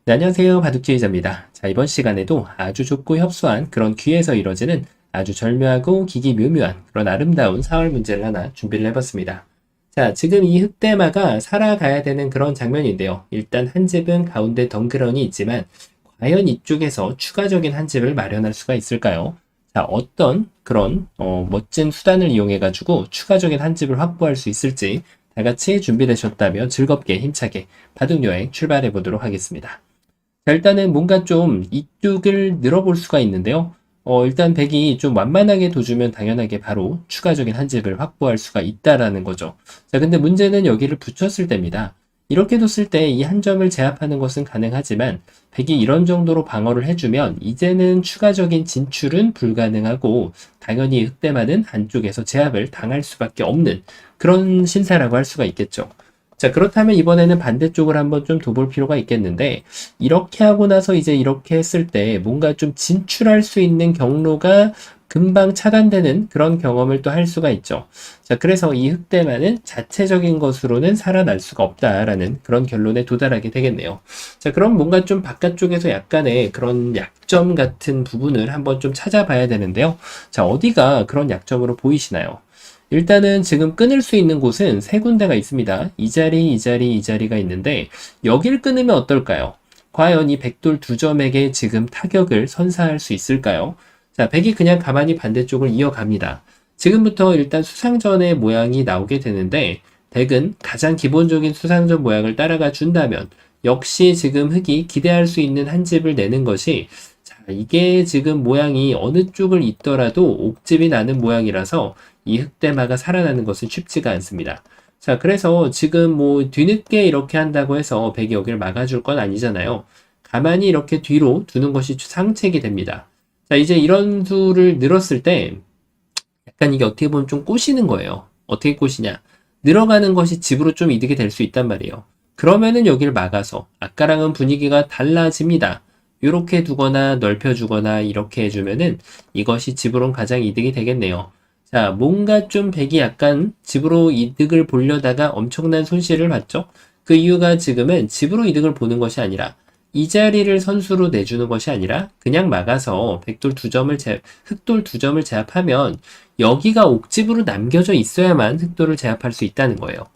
네, 안녕하세요. 바둑지휘자입니다. 자, 이번 시간에도 아주 좁고 협소한 그런 귀에서 이뤄지는 아주 절묘하고 기기 묘묘한 그런 아름다운 사월 문제를 하나 준비를 해봤습니다. 자, 지금 이 흑대마가 살아가야 되는 그런 장면인데요. 일단 한 집은 가운데 덩그러니 있지만 과연 이쪽에서 추가적인 한 집을 마련할 수가 있을까요? 자, 어떤 그런 멋진 수단을 이용해 가지고 추가적인 한 집을 확보할 수 있을지 다 같이 준비되셨다면 즐겁게 힘차게 바둑 여행 출발해 보도록 하겠습니다. 자, 일단은 뭔가 좀 이쪽을 늘어볼 수가 있는데요. 일단 백이 좀 완만하게 둬주면 당연하게 바로 추가적인 한 집을 확보할 수가 있다라는 거죠. 자, 근데 문제는 여기를 붙였을 때입니다. 이렇게 뒀을 때 이 한 점을 제압하는 것은 가능하지만 백이 이런 정도로 방어를 해주면 이제는 추가적인 진출은 불가능하고 당연히 흑대만은 한쪽에서 제압을 당할 수밖에 없는 그런 신사라고 할 수가 있겠죠. 자, 그렇다면 이번에는 반대쪽을 한번 좀 둬볼 필요가 있겠는데, 이렇게 하고 나서 이제 이렇게 했을 때 뭔가 좀 진출할 수 있는 경로가 금방 차단되는 그런 경험을 또 할 수가 있죠. 자, 그래서 이 흑대만은 자체적인 것으로는 살아날 수가 없다라는 그런 결론에 도달하게 되겠네요. 자, 그럼 뭔가 좀 바깥쪽에서 약간의 그런 약점 같은 부분을 한번 좀 찾아봐야 되는데요. 자, 어디가 그런 약점으로 보이시나요? 일단은 지금 끊을 수 있는 곳은 세 군데가 있습니다. 이 자리, 이 자리, 이 자리가 있는데 여길 끊으면 어떨까요? 과연 이 백돌 두 점에게 지금 타격을 선사할 수 있을까요? 자, 백이 그냥 가만히 반대쪽을 이어갑니다. 지금부터 일단 수상전의 모양이 나오게 되는데 백은 가장 기본적인 수상전 모양을 따라가 준다면 역시 지금 흑이 기대할 수 있는 한 집을 내는 것이 자, 이게 지금 모양이 어느 쪽을 잇더라도 옥집이 나는 모양이라서 이 흑대마가 살아나는 것은 쉽지가 않습니다. 자, 그래서 지금 뭐 뒤늦게 이렇게 한다고 해서 백이 여기를 막아줄 건 아니잖아요. 가만히 이렇게 뒤로 두는 것이 상책이 됩니다. 자, 이제 이런 수를 늘었을 때 약간 이게 어떻게 보면 좀 꼬시는 거예요. 어떻게 꼬시냐? 늘어가는 것이 집으로 좀 이득이 될 수 있단 말이에요. 그러면은 여기를 막아서 아까랑은 분위기가 달라집니다. 이렇게 두거나 넓혀주거나 이렇게 해주면은 이것이 집으론 가장 이득이 되겠네요. 자, 뭔가 좀 백이 약간 집으로 이득을 보려다가 엄청난 손실을 봤죠? 그 이유가 지금은 집으로 이득을 보는 것이 아니라 이 자리를 선수로 내주는 것이 아니라 그냥 막아서 흑돌 두 점을 제압하면 여기가 옥집으로 남겨져 있어야만 흑돌을 제압할 수 있다는 거예요.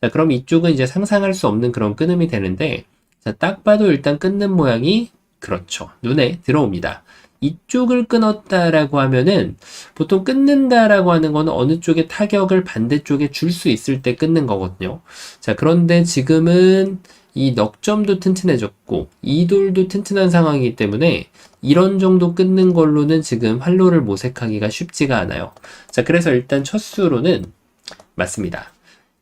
자, 그럼 이쪽은 이제 상상할 수 없는 그런 끊음이 되는데, 자, 딱 봐도 일단 끊는 모양이 그렇죠. 눈에 들어옵니다. 이쪽을 끊었다라고 하면은 보통 끊는다라고 하는 거는 어느 쪽에 타격을 반대쪽에 줄 수 있을 때 끊는 거거든요. 자, 그런데 지금은 이 넉점도 튼튼해졌고 이돌도 튼튼한 상황이기 때문에 이런 정도 끊는 걸로는 지금 활로를 모색하기가 쉽지가 않아요. 자, 그래서 일단 첫 수로는 맞습니다.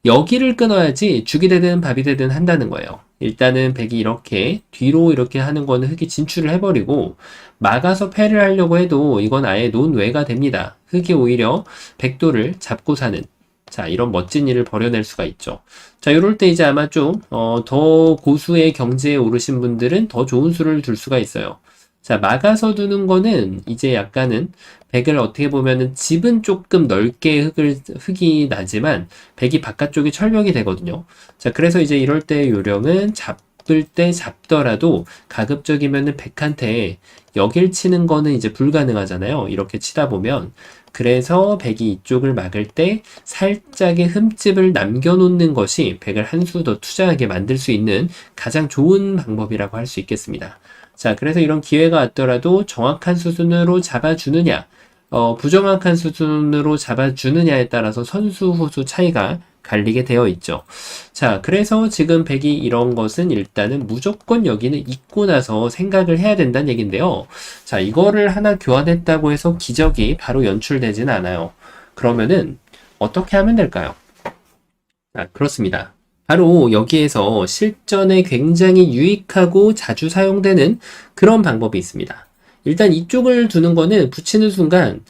여기를 끊어야지 죽이 되든 밥이 되든 한다는 거예요. 일단은 백이 이렇게 뒤로 이렇게 하는 거는 흑이 진출을 해버리고 막아서 패를 하려고 해도 이건 아예 논외가 됩니다. 흑이 오히려 백도를 잡고 사는 자, 이런 멋진 일을 벌여낼 수가 있죠. 자, 이럴 때 이제 아마 좀, 더 고수의 경지에 오르신 분들은 더 좋은 수를 둘 수가 있어요. 자, 막아서 두는 거는 이제 약간은 백을 어떻게 보면은 집은 조금 넓게 흙이 나지만 백이 바깥쪽이 철벽이 되거든요. 자, 그래서 이제 이럴 때 요령은 잡을 때 잡더라도 가급적이면은 백한테 여길 치는 거는 이제 불가능하잖아요. 이렇게 치다 보면. 그래서 백이 이쪽을 막을 때 살짝의 흠집을 남겨놓는 것이 백을 한 수 더 투자하게 만들 수 있는 가장 좋은 방법이라고 할 수 있겠습니다. 자, 그래서 이런 기회가 왔더라도 정확한 수순으로 잡아주느냐, 부정확한 수순으로 잡아주느냐에 따라서 선수, 후수 차이가 갈리게 되어 있죠. 자, 그래서 지금 백이 이런 것은 일단은 무조건 여기는 잊고 나서 생각을 해야 된다는 얘기인데요. 자, 이거를 하나 교환했다고 해서 기적이 바로 연출되지는 않아요. 그러면은 어떻게 하면 될까요? 자, 그렇습니다. 바로 여기에서 실전에 굉장히 유익하고 자주 사용되는 그런 방법이 있습니다. 일단 이쪽을 두는 거는 붙이는 순간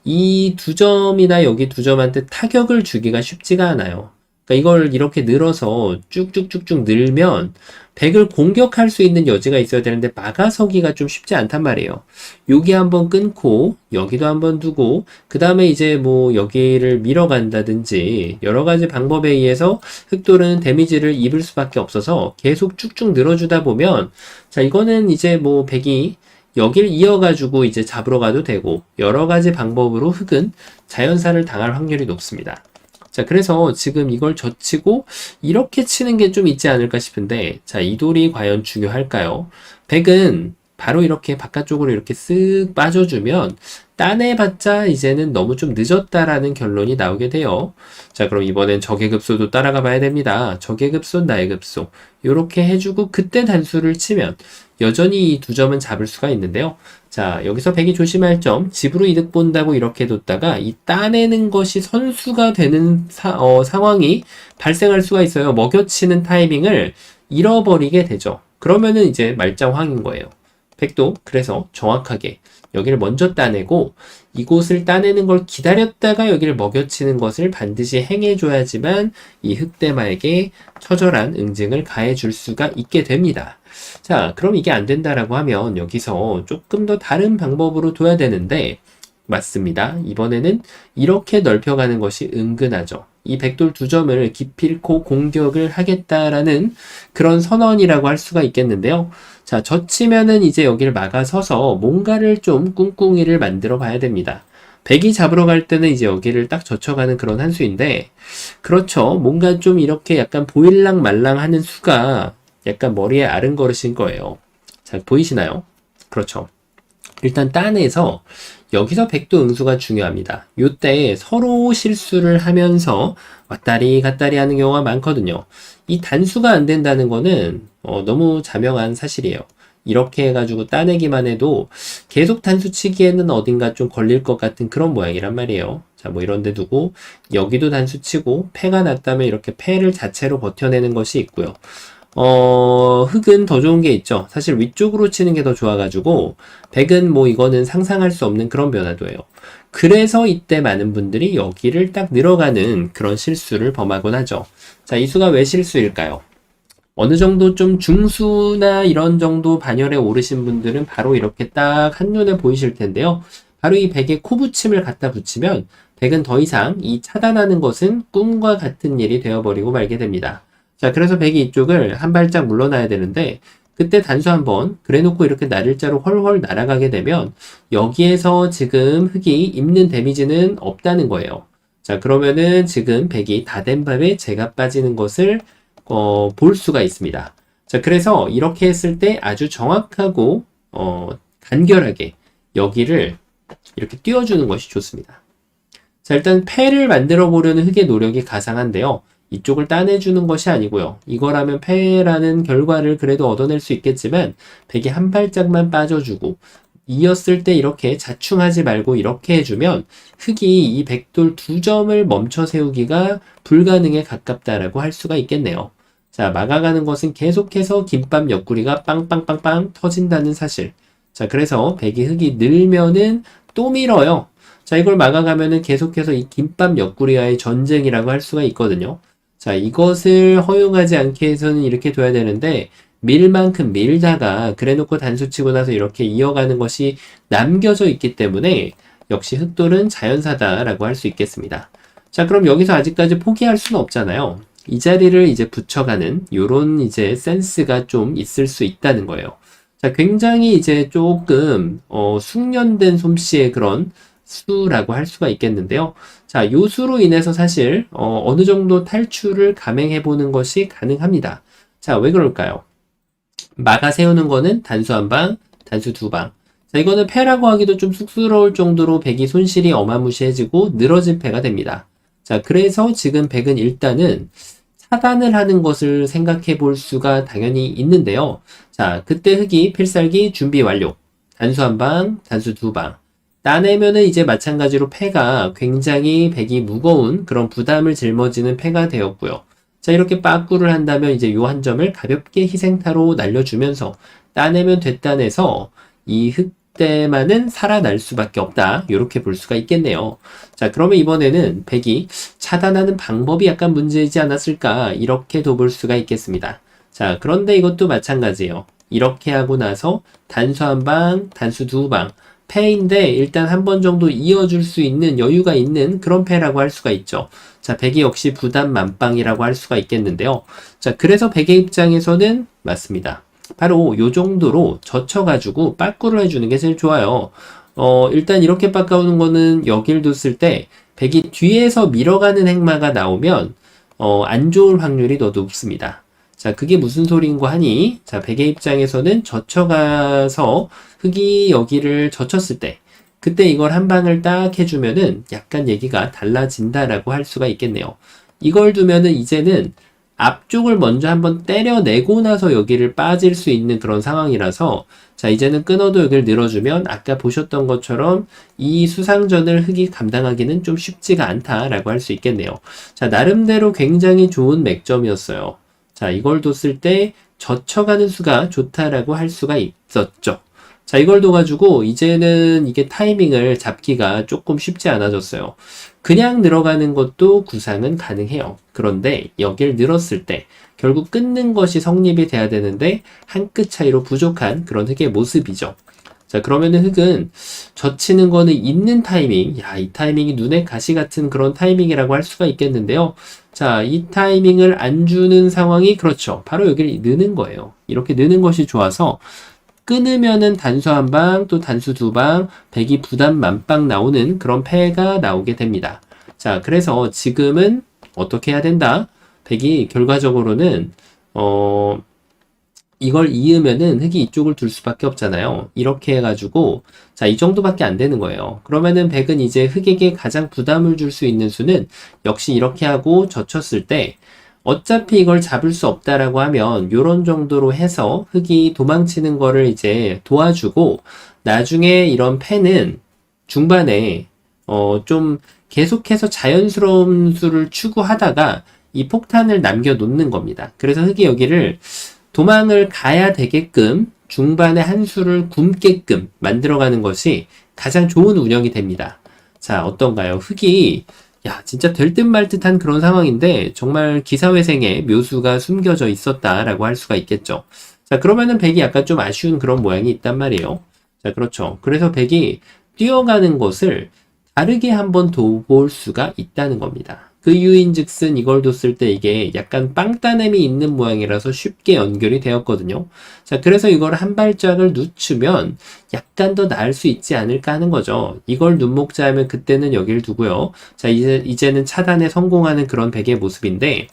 이 두 점이나 여기 두 점한테 타격을 주기가 쉽지가 않아요. 그러니까 이걸 이렇게 늘어서 쭉쭉쭉쭉 늘면 백을 공격할 수 있는 여지가 있어야 되는데 막아서기가 좀 쉽지 않단 말이에요. 여기 한번 끊고 여기도 한번 두고 그 다음에 이제 뭐 여기를 밀어간다든지 여러 가지 방법에 의해서 흑돌은 데미지를 입을 수밖에 없어서 계속 쭉쭉 늘어주다 보면 자 이거는 이제 뭐 백이 여길 이어가지고 이제 잡으러 가도 되고 여러 가지 방법으로 흑은 자연사를 당할 확률이 높습니다. 자, 그래서 지금 이걸 젖히고 이렇게 치는 게 좀 있지 않을까 싶은데, 자, 이 돌이 과연 중요할까요? 백은 바로 이렇게 바깥쪽으로 이렇게 쓱 빠져주면 따내봤자 이제는 너무 좀 늦었다라는 결론이 나오게 돼요. 자, 그럼 이번엔 적의 급소도 따라가 봐야 됩니다. 적의 급소, 나의 급소. 요렇게 해주고 그때 단수를 치면 여전히 이 두 점은 잡을 수가 있는데요. 자, 여기서 백이 조심할 점, 집으로 이득 본다고 이렇게 뒀다가 이 따내는 것이 선수가 되는 상황이 발생할 수가 있어요. 먹여치는 타이밍을 잃어버리게 되죠. 그러면은 이제 말짱황인 거예요. 백도 그래서 정확하게 여기를 먼저 따내고 이곳을 따내는 걸 기다렸다가 여기를 먹여치는 것을 반드시 행해줘야지만 이 흑대마에게 처절한 응징을 가해줄 수가 있게 됩니다. 자, 그럼 이게 안 된다라고 하면 여기서 조금 더 다른 방법으로 둬야 되는데 맞습니다. 이번에는 이렇게 넓혀가는 것이 은근하죠. 이 백돌 두 점을 기필코 공격을 하겠다라는 그런 선언이라고 할 수가 있겠는데요. 자, 젖히면은 이제 여기를 막아서서 뭔가를 좀 꿍꿍이를 만들어 봐야 됩니다. 백이 잡으러 갈 때는 이제 여기를 딱 젖혀가는 그런 한 수인데, 그렇죠. 뭔가 좀 이렇게 약간 보일랑 말랑 하는 수가 약간 머리에 아른거리신 거예요. 자, 보이시나요? 그렇죠. 일단 따내서 여기서 백도 응수가 중요합니다. 요때 서로 실수를 하면서 왔다리 갔다리 하는 경우가 많거든요. 이 단수가 안 된다는 거는 너무 자명한 사실이에요. 이렇게 해가지고 따내기만 해도 계속 단수 치기에는 어딘가 좀 걸릴 것 같은 그런 모양이란 말이에요. 자, 뭐 이런 데 두고 여기도 단수 치고 패가 났다면 이렇게 패를 자체로 버텨내는 것이 있고요. 흑은 더 좋은 게 있죠. 사실 위쪽으로 치는 게 더 좋아가지고, 백은 뭐 이거는 상상할 수 없는 그런 변화도예요. 그래서 이때 많은 분들이 여기를 딱 늘어가는 그런 실수를 범하곤 하죠. 자, 이 수가 왜 실수일까요? 어느 정도 좀 중수나 이런 정도 반열에 오르신 분들은 바로 이렇게 딱 한눈에 보이실 텐데요. 바로 이 백에 코 붙임을 갖다 붙이면 백은 더 이상 이 차단하는 것은 꿈과 같은 일이 되어버리고 말게 됩니다. 자, 그래서 백이 이쪽을 한 발짝 물러나야 되는데 그때 단수 한번 그래놓고 이렇게 날일자로 훨훨 날아가게 되면 여기에서 지금 흑이 입는 데미지는 없다는 거예요. 자, 그러면은 지금 백이 다 된 밥에 제가 빠지는 것을 볼 수가 있습니다. 자, 그래서 이렇게 했을 때 아주 정확하고 간결하게 여기를 이렇게 띄워주는 것이 좋습니다. 자, 일단 패를 만들어 보려는 흑의 노력이 가상한데요. 이쪽을 따내주는 것이 아니고요. 이거라면 패라는 결과를 그래도 얻어낼 수 있겠지만 백이 한 발짝만 빠져주고 이었을 때 이렇게 자충하지 말고 이렇게 해주면 흑이 이 백돌 두 점을 멈춰 세우기가 불가능에 가깝다라고 할 수가 있겠네요. 자, 막아가는 것은 계속해서 김밥 옆구리가 빵빵빵빵 터진다는 사실. 자, 그래서 백이 흑이 늘면은 또 밀어요. 자, 이걸 막아가면은 계속해서 이 김밥 옆구리와의 전쟁이라고 할 수가 있거든요. 자, 이것을 허용하지 않게 해서는 이렇게 둬야 되는데 밀 만큼 밀다가 그래놓고 단수 치고 나서 이렇게 이어가는 것이 남겨져 있기 때문에 역시 흑돌은 자연사다라고 할 수 있겠습니다. 자, 그럼 여기서 아직까지 포기할 수는 없잖아요. 이 자리를 이제 붙여가는 요런 이제 센스가 좀 있을 수 있다는 거예요. 자, 굉장히 이제 조금 숙련된 솜씨의 그런 수라고 할 수가 있겠는데요. 자, 요 수로 인해서 사실 어느 정도 탈출을 감행해 보는 것이 가능합니다. 자, 왜 그럴까요? 막아 세우는 거는 단수 한 방, 단수 두 방. 자, 이거는 패라고 하기도 좀 쑥스러울 정도로 백이 손실이 어마무시해지고 늘어진 패가 됩니다. 자, 그래서 지금 백은 일단은 차단을 하는 것을 생각해 볼 수가 당연히 있는데요. 자, 그때 흑이 필살기 준비 완료. 단수 한 방, 단수 두 방. 따내면은 이제 마찬가지로 패가 굉장히 백이 무거운 그런 부담을 짊어지는 패가 되었고요. 자, 이렇게 빠꾸를 한다면 이제 요 한 점을 가볍게 희생타로 날려주면서 따내면 됐다내서 이 이때만은 살아날 수밖에 없다. 이렇게 볼 수가 있겠네요. 자, 그러면 이번에는 백이 차단하는 방법이 약간 문제이지 않았을까? 이렇게도 볼 수가 있겠습니다. 자, 그런데 이것도 마찬가지예요. 이렇게 하고 나서 단수 한 방, 단수 두 방, 패인데 일단 한 번 정도 이어줄 수 있는 여유가 있는 그런 패라고 할 수가 있죠. 자, 백이 역시 부담 만빵이라고 할 수가 있겠는데요. 자, 그래서 백의 입장에서는 맞습니다. 바로 요 정도로 젖혀가지고 빠꾸를 해주는 게 제일 좋아요. 일단 이렇게 바꿔오는 거는 여길 뒀을 때 백이 뒤에서 밀어가는 행마가 나오면 안 좋을 확률이 더 높습니다. 자, 그게 무슨 소리인고 하니, 자, 백의 입장에서는 젖혀가서 흙이 여기를 젖혔을 때, 그때 이걸 한 방을 딱 해주면은 약간 얘기가 달라진다라고 할 수가 있겠네요. 이걸 두면은 이제는 앞쪽을 먼저 한번 때려내고 나서 여기를 빠질 수 있는 그런 상황이라서, 자, 이제는 끊어도 여기를 늘어주면 아까 보셨던 것처럼 이 수상전을 흙이 감당하기는 좀 쉽지가 않다라고 할 수 있겠네요. 자, 나름대로 굉장히 좋은 맥점이었어요. 자, 이걸 뒀을 때 젖혀가는 수가 좋다라고 할 수가 있었죠. 자, 이걸 둬가지고 이제는 이게 타이밍을 잡기가 조금 쉽지 않아졌어요. 그냥 늘어가는 것도 구상은 가능해요. 그런데 여길 늘었을 때 결국 끊는 것이 성립이 돼야 되는데 한 끗 차이로 부족한 그런 흙의 모습이죠. 자, 그러면은 흙은 젖히는 거는 있는 타이밍, 야, 이 타이밍이 눈에 가시 같은 그런 타이밍이라고 할 수가 있겠는데요. 자, 이 타이밍을 안 주는 상황이 그렇죠. 바로 여기를 느는 거예요. 이렇게 느는 것이 좋아서 끊으면은 단수 한 방, 또 단수 두 방, 백이 부담 만방 나오는 그런 패가 나오게 됩니다. 자, 그래서 지금은 어떻게 해야 된다? 백이 결과적으로는, 이걸 이으면은 흙이 이쪽을 둘 수밖에 없잖아요. 이렇게 해가지고, 자, 이 정도밖에 안 되는 거예요. 그러면은 백은 이제 흙에게 가장 부담을 줄 수 있는 수는 역시 이렇게 하고 젖혔을 때, 어차피 이걸 잡을 수 없다라고 하면 요런 정도로 해서 흙이 도망치는 거를 이제 도와주고 나중에 이런 패는 중반에 좀 계속해서 자연스러운 수를 추구하다가 이 폭탄을 남겨놓는 겁니다. 그래서 흙이 여기를 도망을 가야 되게끔 중반에 한 수를 굶게끔 만들어가는 것이 가장 좋은 운영이 됩니다. 자, 어떤가요? 흙이 야, 진짜 될 듯 말 듯한 그런 상황인데 정말 기사회생에 묘수가 숨겨져 있었다라고 할 수가 있겠죠. 자, 그러면은 백이 약간 좀 아쉬운 그런 모양이 있단 말이에요. 자, 그렇죠. 그래서 백이 뛰어가는 것을 다르게 한번 둬볼 수가 있다는 겁니다. 그 이유인즉슨 이걸 뒀을 때 이게 약간 빵따냄이 있는 모양이라서 쉽게 연결이 되었거든요. 자, 그래서 이걸 한 발짝을 늦추면 약간 더 나을 수 있지 않을까 하는 거죠. 이걸 눈목자 하면 그때는 여기를 두고요. 자, 이제는 차단에 성공하는 그런 백의 모습인데,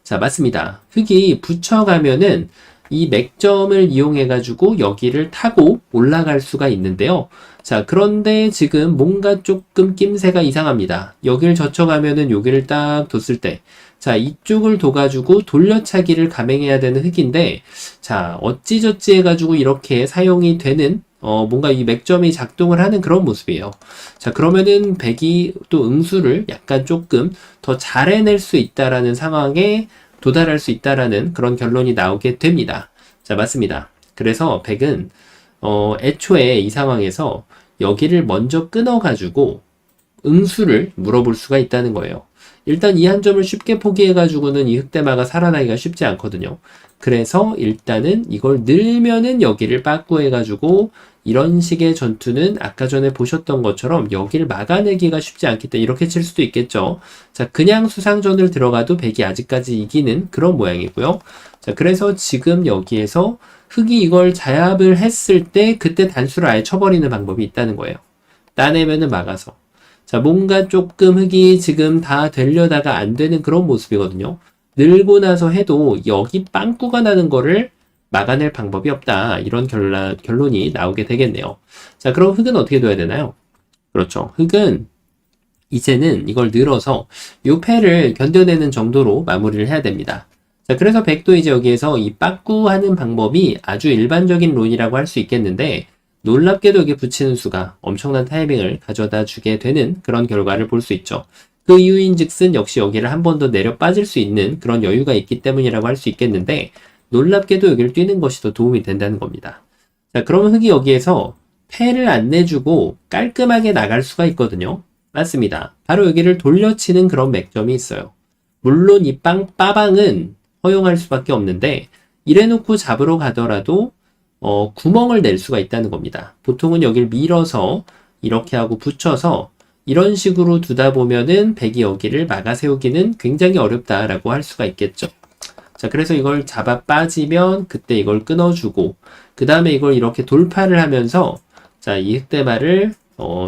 자, 맞습니다. 흙이 붙여가면은 이 맥점을 이용해가지고 여기를 타고 올라갈 수가 있는데요. 자, 그런데 지금 뭔가 조금 낌새가 이상합니다. 여기를 젖혀가면은 여기를 딱 뒀을 때, 자, 이쪽을 둬가지고 돌려차기를 감행해야 되는 흙인데, 자, 어찌저찌 해가지고 이렇게 사용이 되는, 뭔가 이 맥점이 작동을 하는 그런 모습이에요. 자, 그러면은 백이 또 응수를 약간 조금 더 잘 해낼 수 있다라는 상황에 도달할 수 있다라는 그런 결론이 나오게 됩니다. 자, 맞습니다. 그래서 백은 애초에 이 상황에서 여기를 먼저 끊어가지고 응수를 물어볼 수가 있다는 거예요. 일단 이 한 점을 쉽게 포기해가지고는 이 흑대마가 살아나기가 쉽지 않거든요. 그래서 일단은 이걸 늘면은 여기를 빠꾸해가지고 이런 식의 전투는 아까 전에 보셨던 것처럼 여기를 막아내기가 쉽지 않기 때문에 이렇게 칠 수도 있겠죠. 자, 그냥 수상전을 들어가도 백이 아직까지 이기는 그런 모양이고요. 자, 그래서 지금 여기에서 흙이 이걸 자압을 했을 때 그때 단수를 아예 쳐버리는 방법이 있다는 거예요. 따내면은 막아서. 자, 뭔가 조금 흙이 지금 다 되려다가 안 되는 그런 모습이거든요. 늘고 나서 해도 여기 빵꾸가 나는 거를 막아낼 방법이 없다. 이런 결론이 나오게 되겠네요. 자, 그럼 흙은 어떻게 둬야 되나요? 그렇죠. 흙은 이제는 이걸 늘어서 요 패를 견뎌내는 정도로 마무리를 해야 됩니다. 자, 그래서 백도 이제 여기에서 이 빠꾸하는 방법이 아주 일반적인 론이라고 할 수 있겠는데 놀랍게도 여기 붙이는 수가 엄청난 타이밍을 가져다 주게 되는 그런 결과를 볼 수 있죠. 그 이유인즉슨 역시 여기를 한 번 더 내려 빠질 수 있는 그런 여유가 있기 때문이라고 할 수 있겠는데 놀랍게도 여기를 뛰는 것이 더 도움이 된다는 겁니다. 자, 그러면 흙이 여기에서 패를 안 내주고 깔끔하게 나갈 수가 있거든요. 맞습니다. 바로 여기를 돌려치는 그런 맥점이 있어요. 물론 이 빠방은 허용할 수밖에 없는데 이래놓고 잡으러 가더라도 구멍을 낼 수가 있다는 겁니다. 보통은 여기를 밀어서 이렇게 하고 붙여서 이런 식으로 두다 보면은 백이 여기를 막아 세우기는 굉장히 어렵다라고 할 수가 있겠죠. 자, 그래서 이걸 잡아 빠지면 그때 이걸 끊어주고 그 다음에 이걸 이렇게 돌파를 하면서 자, 이 흑대마를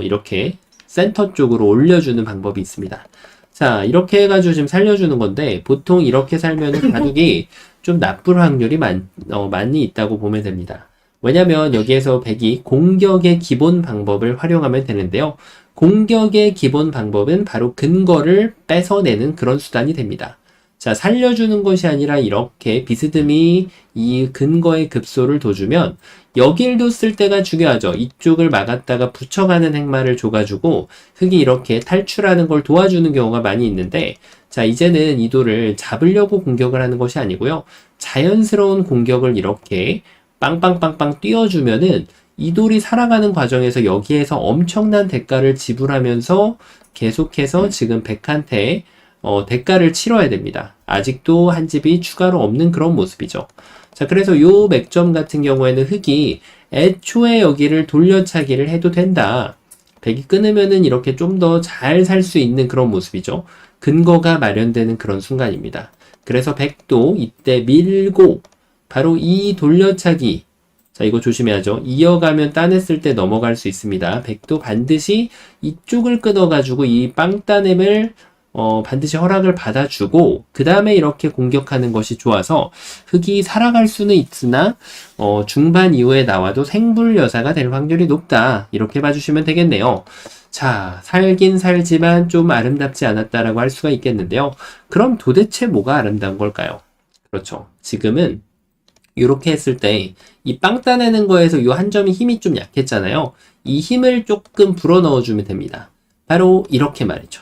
이렇게 센터 쪽으로 올려주는 방법이 있습니다. 자, 이렇게 해가지고 지금 살려주는 건데 보통 이렇게 살면은 바둑이 좀 나쁠 확률이 많이 있다고 보면 됩니다. 왜냐면 여기에서 백이 공격의 기본 방법을 활용하면 되는데요. 공격의 기본 방법은 바로 근거를 뺏어내는 그런 수단이 됩니다. 자, 살려주는 것이 아니라 이렇게 비스듬히 이 근거의 급소를 둬주면 여길 뒀을 때가 중요하죠. 이쪽을 막았다가 붙여가는 행마를 줘가지고 흑이 이렇게 탈출하는 걸 도와주는 경우가 많이 있는데 자, 이제는 이 돌을 잡으려고 공격을 하는 것이 아니고요. 자연스러운 공격을 이렇게 빵빵빵빵 띄워주면은 이 돌이 살아가는 과정에서 여기에서 엄청난 대가를 지불하면서 계속해서 지금 백한테 대가를 치러야 됩니다. 아직도 한 집이 추가로 없는 그런 모습이죠. 자, 그래서 요 맥점 같은 경우에는 흑이 애초에 여기를 돌려차기를 해도 된다. 백이 끊으면은 이렇게 좀 더 잘 살 수 있는 그런 모습이죠. 근거가 마련되는 그런 순간입니다. 그래서 백도 이때 밀고 바로 이 돌려차기 자, 이거 조심해야죠. 이어가면 따냈을 때 넘어갈 수 있습니다. 백도 반드시 이쪽을 끊어가지고 이 빵 따냄을 반드시 허락을 받아주고 그 다음에 이렇게 공격하는 것이 좋아서 흑이 살아갈 수는 있으나 중반 이후에 나와도 생불여사가 될 확률이 높다. 이렇게 봐주시면 되겠네요. 자, 살긴 살지만 좀 아름답지 않았다라고 할 수가 있겠는데요. 그럼 도대체 뭐가 아름다운 걸까요? 그렇죠. 지금은 이렇게 했을 때 이 빵 따내는 거에서 이 한 점이 힘이 좀 약했잖아요. 이 힘을 조금 불어 넣어주면 됩니다. 바로 이렇게 말이죠.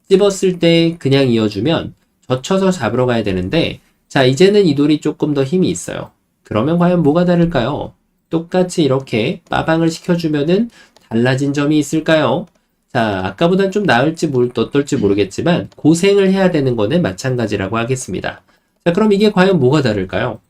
찝었을 때 그냥 이어주면 젖혀서 잡으러 가야 되는데 자, 이제는 이 돌이 조금 더 힘이 있어요. 그러면 과연 뭐가 다를까요? 똑같이 이렇게 빠방을 시켜주면은 달라진 점이 있을까요? 자, 아까보단 좀 나을지 어떨지 모르겠지만 고생을 해야 되는 거는 마찬가지라고 하겠습니다. 자, 그럼 이게 과연 뭐가 다를까요?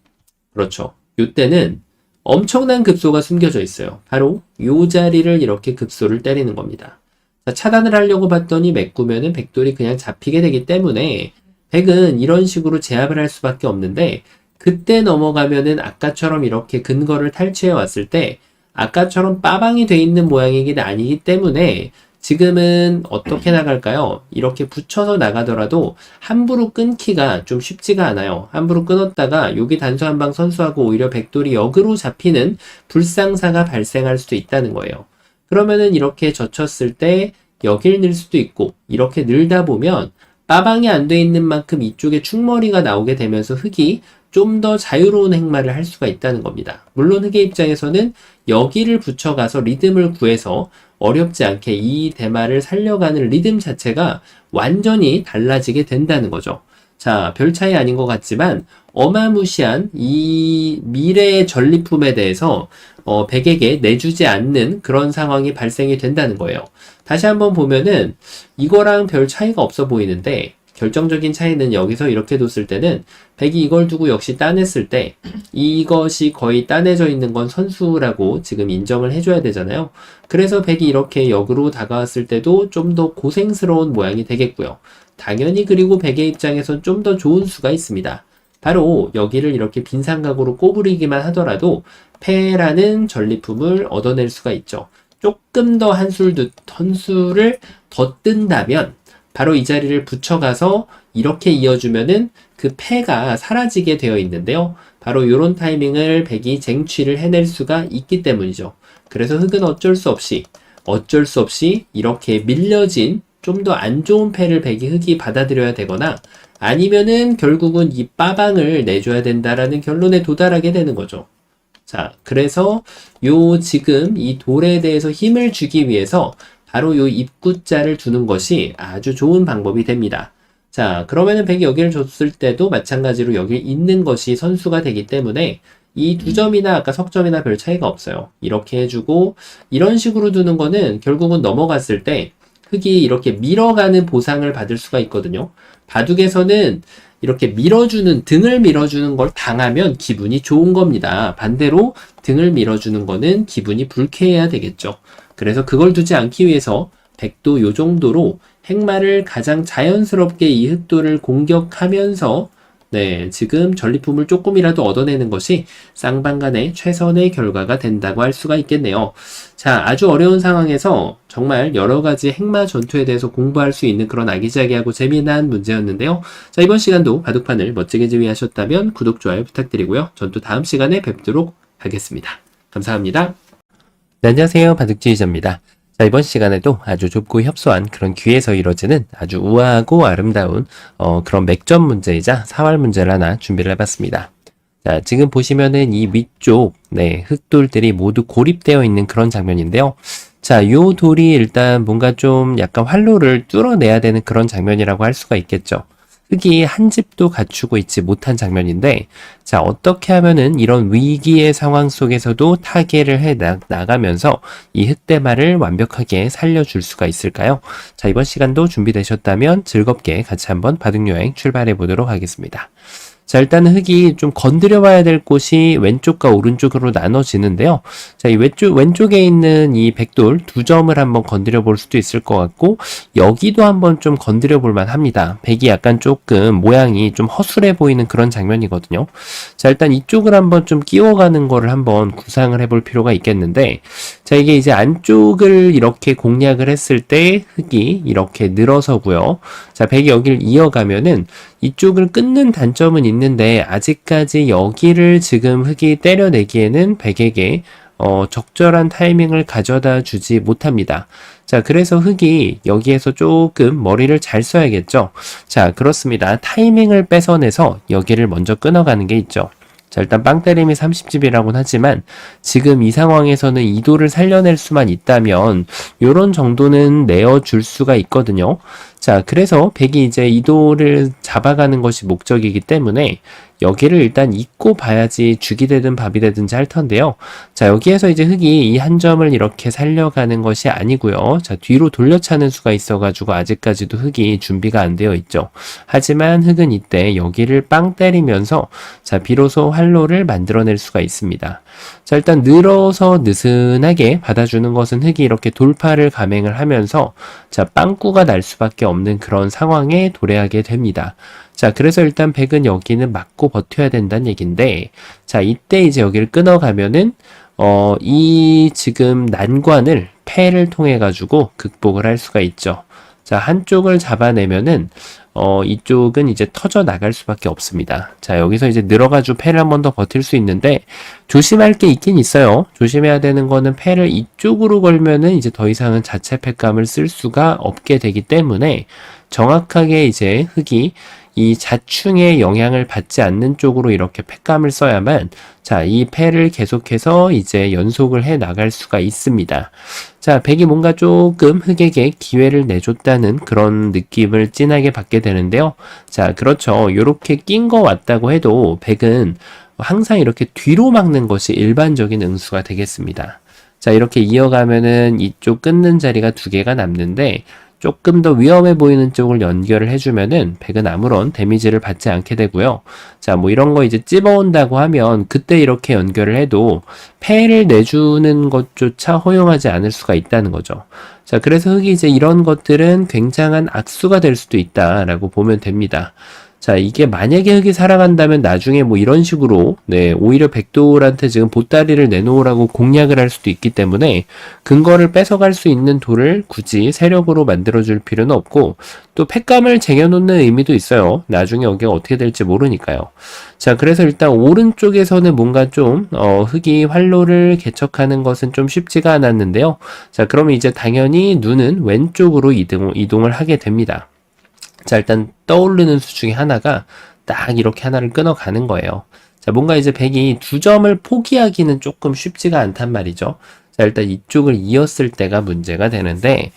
그렇죠. 이때는 엄청난 급소가 숨겨져 있어요. 바로 이 자리를 이렇게 급소를 때리는 겁니다. 자, 차단을 하려고 봤더니 메꾸면은 백돌이 그냥 잡히게 되기 때문에 백은 이런 식으로 제압을 할 수밖에 없는데 그때 넘어가면은 아까처럼 이렇게 근거를 탈취해 왔을 때 아까처럼 빠방이 돼 있는 모양이긴 아니기 때문에 지금은 어떻게 나갈까요? 이렇게 붙여서 나가더라도 함부로 끊기가 좀 쉽지가 않아요. 함부로 끊었다가 여기 단수 한 방 선수하고 오히려 백돌이 역으로 잡히는 불상사가 발생할 수도 있다는 거예요. 그러면은 이렇게 젖혔을 때 여길 늘 수도 있고 이렇게 늘다 보면 빠방이 안 돼 있는 만큼 이쪽에 충머리가 나오게 되면서 흑이 좀 더 자유로운 행마를 할 수가 있다는 겁니다. 물론 흑의 입장에서는 여기를 붙여가서 리듬을 구해서 어렵지 않게 이 대마를 살려가는 리듬 자체가 완전히 달라지게 된다는 거죠. 자, 별 차이 아닌 것 같지만 어마무시한 이 미래의 전리품에 대해서 백에게 내주지 않는 그런 상황이 발생이 된다는 거예요. 다시 한번 보면은 이거랑 별 차이가 없어 보이는데 결정적인 차이는 여기서 이렇게 뒀을 때는 백이 이걸 두고 역시 따냈을 때 이것이 거의 따내져 있는 건 선수라고 지금 인정을 해줘야 되잖아요. 그래서 백이 이렇게 역으로 다가왔을 때도 좀 더 고생스러운 모양이 되겠고요. 당연히 그리고 백의 입장에선 좀 더 좋은 수가 있습니다. 바로 여기를 이렇게 빈삼각으로 꼬부리기만 하더라도 패라는 전리품을 얻어낼 수가 있죠. 조금 더 선수를 더 뜬다면 바로 이 자리를 붙여가서 이렇게 이어주면은 그 패가 사라지게 되어 있는데요. 바로 이런 타이밍을 백이 쟁취를 해낼 수가 있기 때문이죠. 그래서 흑은 어쩔 수 없이 이렇게 밀려진 좀 더 안 좋은 패를 흑이 받아들여야 되거나 아니면은 결국은 이 빠방을 내줘야 된다라는 결론에 도달하게 되는 거죠. 자, 그래서 지금 이 돌에 대해서 힘을 주기 위해서 바로 요 입구자를 두는 것이 아주 좋은 방법이 됩니다. 자, 그러면은 백이 여기를 줬을 때도 마찬가지로 여기 있는 것이 선수가 되기 때문에 이 두 점이나 아까 석점이나 별 차이가 없어요. 이렇게 해주고 이런 식으로 두는 거는 결국은 넘어갔을 때 흙이 이렇게 밀어가는 보상을 받을 수가 있거든요. 바둑에서는 이렇게 등을 밀어주는 걸 당하면 기분이 좋은 겁니다. 반대로 등을 밀어주는 거는 기분이 불쾌해야 되겠죠. 그래서 그걸 두지 않기 위해서 백도 요 정도로 행마를 가장 자연스럽게 이 흑도를 공격하면서 지금 전리품을 조금이라도 얻어내는 것이 쌍방간의 최선의 결과가 된다고 할 수가 있겠네요. 자, 아주 어려운 상황에서 정말 여러 가지 행마 전투에 대해서 공부할 수 있는 그런 아기자기하고 재미난 문제였는데요. 자, 이번 시간도 바둑판을 멋지게 지휘하셨다면 구독, 좋아요 부탁드리고요. 전 또 다음 시간에 뵙도록 하겠습니다. 감사합니다. 네, 안녕하세요. 바둑지휘자입니다. 자, 이번 시간에도 아주 좁고 협소한 그런 귀에서 이루어지는 아주 우아하고 아름다운 그런 맥점 문제이자 사활 문제를 하나 준비를 해봤습니다. 자, 지금 보시면은 이 위쪽 흑돌들이 모두 고립되어 있는 그런 장면인데요. 자, 요 돌이 일단 뭔가 좀 약간 활로를 뚫어내야 되는 그런 장면이라고 할 수가 있겠죠. 흙이 한 집도 갖추고 있지 못한 장면인데, 자, 어떻게 하면은 이런 위기의 상황 속에서도 타개를 해 나가면서 이 흑대마를 완벽하게 살려줄 수가 있을까요? 자, 이번 시간도 준비되셨다면 즐겁게 같이 한번 바둑여행 출발해 보도록 하겠습니다. 자, 일단 흙이 좀 건드려 봐야 될 곳이 왼쪽과 오른쪽으로 나눠지는데요. 자, 이 왼쪽에 있는 이 백돌 두 점을 한번 건드려 볼 수도 있을 것 같고, 여기도 한번 좀 건드려 볼 만 합니다. 백이 약간 조금 모양이 좀 허술해 보이는 그런 장면이거든요. 자, 일단 이쪽을 한번 좀 끼워가는 거를 한번 구상을 해볼 필요가 있겠는데, 자, 이게 이제 안쪽을 이렇게 공략을 했을 때 흙이 이렇게 늘어서고요. 자, 백이 여기를 이어가면은 이쪽을 끊는 단점은 있는데 아직까지 여기를 지금 흙이 때려내기에는 백에게 적절한 타이밍을 가져다 주지 못합니다. 자, 그래서 흙이 여기에서 조금 머리를 잘 써야겠죠. 자, 그렇습니다. 타이밍을 뺏어내서 여기를 먼저 끊어가는 게 있죠. 자, 일단 빵때림이 30집이라고는 하지만 지금 이 상황에서는 이도를 살려낼 수만 있다면 요런 정도는 내어줄 수가 있거든요. 자, 그래서 백이 이제 이도를 잡아가는 것이 목적이기 때문에 여기를 일단 잊고 봐야지 죽이 되든 밥이 되든지 할 텐데요. 자, 여기에서 이제 흙이 이 한 점을 이렇게 살려가는 것이 아니고요. 자, 뒤로 돌려차는 수가 있어가지고 아직까지도 흙이 준비가 안 되어 있죠. 하지만 흙은 이때 여기를 빵 때리면서 자, 비로소 활로를 만들어낼 수가 있습니다. 자, 일단 늘어서 느슨하게 받아주는 것은 흙이 이렇게 돌파를 감행을 하면서 자, 빵꾸가 날 수밖에 없는 그런 상황에 도래하게 됩니다. 자, 그래서 일단 백은 여기는 막고 버텨야 된다는 얘기인데, 자, 이때 이제 여기를 끊어가면은, 이 지금 난관을 패를 통해 가지고 극복을 할 수가 있죠. 자, 한쪽을 잡아내면은, 이쪽은 이제 터져 나갈 수밖에 없습니다. 자, 여기서 이제 늘어가지고 패를 한 번 더 버틸 수 있는데, 조심할 게 있긴 있어요. 조심해야 되는 거는 패를 이쪽으로 걸면은 이제 더 이상은 자체 패감을 쓸 수가 없게 되기 때문에, 정확하게 이제 흙이 이 자충의 영향을 받지 않는 쪽으로 이렇게 패감을 써야만 자, 이 패를 계속해서 이제 연속을 해 나갈 수가 있습니다. 자, 백이 뭔가 조금 흙에게 기회를 내줬다는 그런 느낌을 진하게 받게 되는데요. 자, 그렇죠. 요렇게 낀 거 왔다고 해도 백은 항상 이렇게 뒤로 막는 것이 일반적인 응수가 되겠습니다. 자, 이렇게 이어가면은 이쪽 끊는 자리가 두 개가 남는데 조금 더 위험해 보이는 쪽을 연결을 해주면은 백은 아무런 데미지를 받지 않게 되고요. 자, 뭐 이런 거 이제 찝어온다고 하면 그때 이렇게 연결을 해도 패를 내주는 것조차 허용하지 않을 수가 있다는 거죠. 자, 그래서 흙이 이제 이런 것들은 굉장한 악수가 될 수도 있다라고 보면 됩니다. 자, 이게 만약에 흙이 살아간다면 나중에 뭐 이런 식으로 오히려 백돌한테 지금 보따리를 내놓으라고 공략을 할 수도 있기 때문에 근거를 뺏어갈 수 있는 돌을 굳이 세력으로 만들어줄 필요는 없고 또 패감을 쟁여놓는 의미도 있어요. 나중에 여기가 어떻게 될지 모르니까요. 자, 그래서 일단 오른쪽에서는 뭔가 좀 흙이 활로를 개척하는 것은 좀 쉽지가 않았는데요. 자, 그러면 이제 당연히 눈은 왼쪽으로 이동을 하게 됩니다. 자, 일단 떠오르는 수 중에 하나가 딱 이렇게 하나를 끊어가는 거예요. 자, 뭔가 이제 백이 두 점을 포기하기는 조금 쉽지가 않단 말이죠. 자, 일단 이쪽을 이었을 때가 문제가 되는데,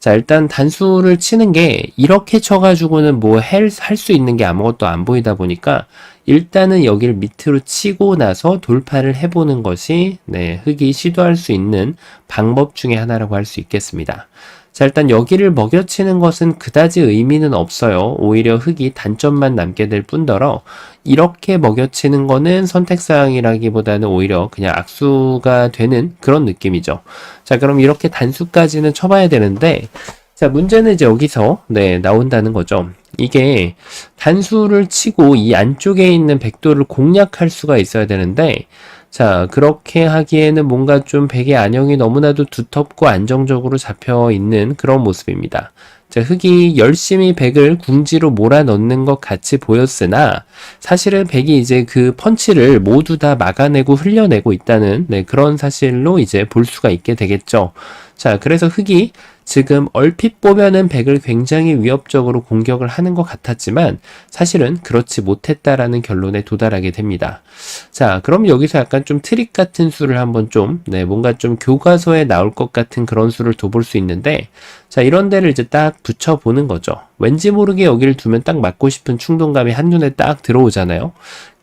자, 일단 단수를 치는 게 이렇게 쳐가지고는 뭐 할 수 있는 게 아무것도 안 보이다 보니까 일단은 여기를 밑으로 치고 나서 돌파를 해보는 것이 네, 흑이 시도할 수 있는 방법 중에 하나라고 할 수 있겠습니다. 자, 일단 여기를 먹여치는 것은 그다지 의미는 없어요. 오히려 흑이 단점만 남게 될 뿐더러 이렇게 먹여치는 거는 선택사항이라기보다는 오히려 그냥 악수가 되는 그런 느낌이죠. 자, 그럼 이렇게 단수까지는 쳐봐야 되는데 자, 문제는 이제 여기서 네, 나온다는 거죠. 이게 단수를 치고 이 안쪽에 있는 백도를 공략할 수가 있어야 되는데 자, 그렇게 하기에는 뭔가 좀 백의 안형이 너무나도 두텁고 안정적으로 잡혀 있는 그런 모습입니다. 자, 흑이 열심히 백을 궁지로 몰아넣는 것 같이 보였으나 사실은 백이 이제 그 펀치를 모두 다 막아내고 흘려내고 있다는 네, 그런 사실로 이제 볼 수가 있게 되겠죠. 자, 그래서 흑이 지금 얼핏 보면은 백을 굉장히 위협적으로 공격을 하는 것 같았지만 사실은 그렇지 못했다라는 결론에 도달하게 됩니다. 자, 그럼 여기서 약간 좀 트릭 같은 수를 한번 좀, 네, 뭔가 좀 교과서에 나올 것 같은 그런 수를 둬볼 수 있는데, 자, 이런 데를 이제 딱 붙여보는 거죠. 왠지 모르게 여기를 두면 딱 맞고 싶은 충동감이 한눈에 딱 들어오잖아요.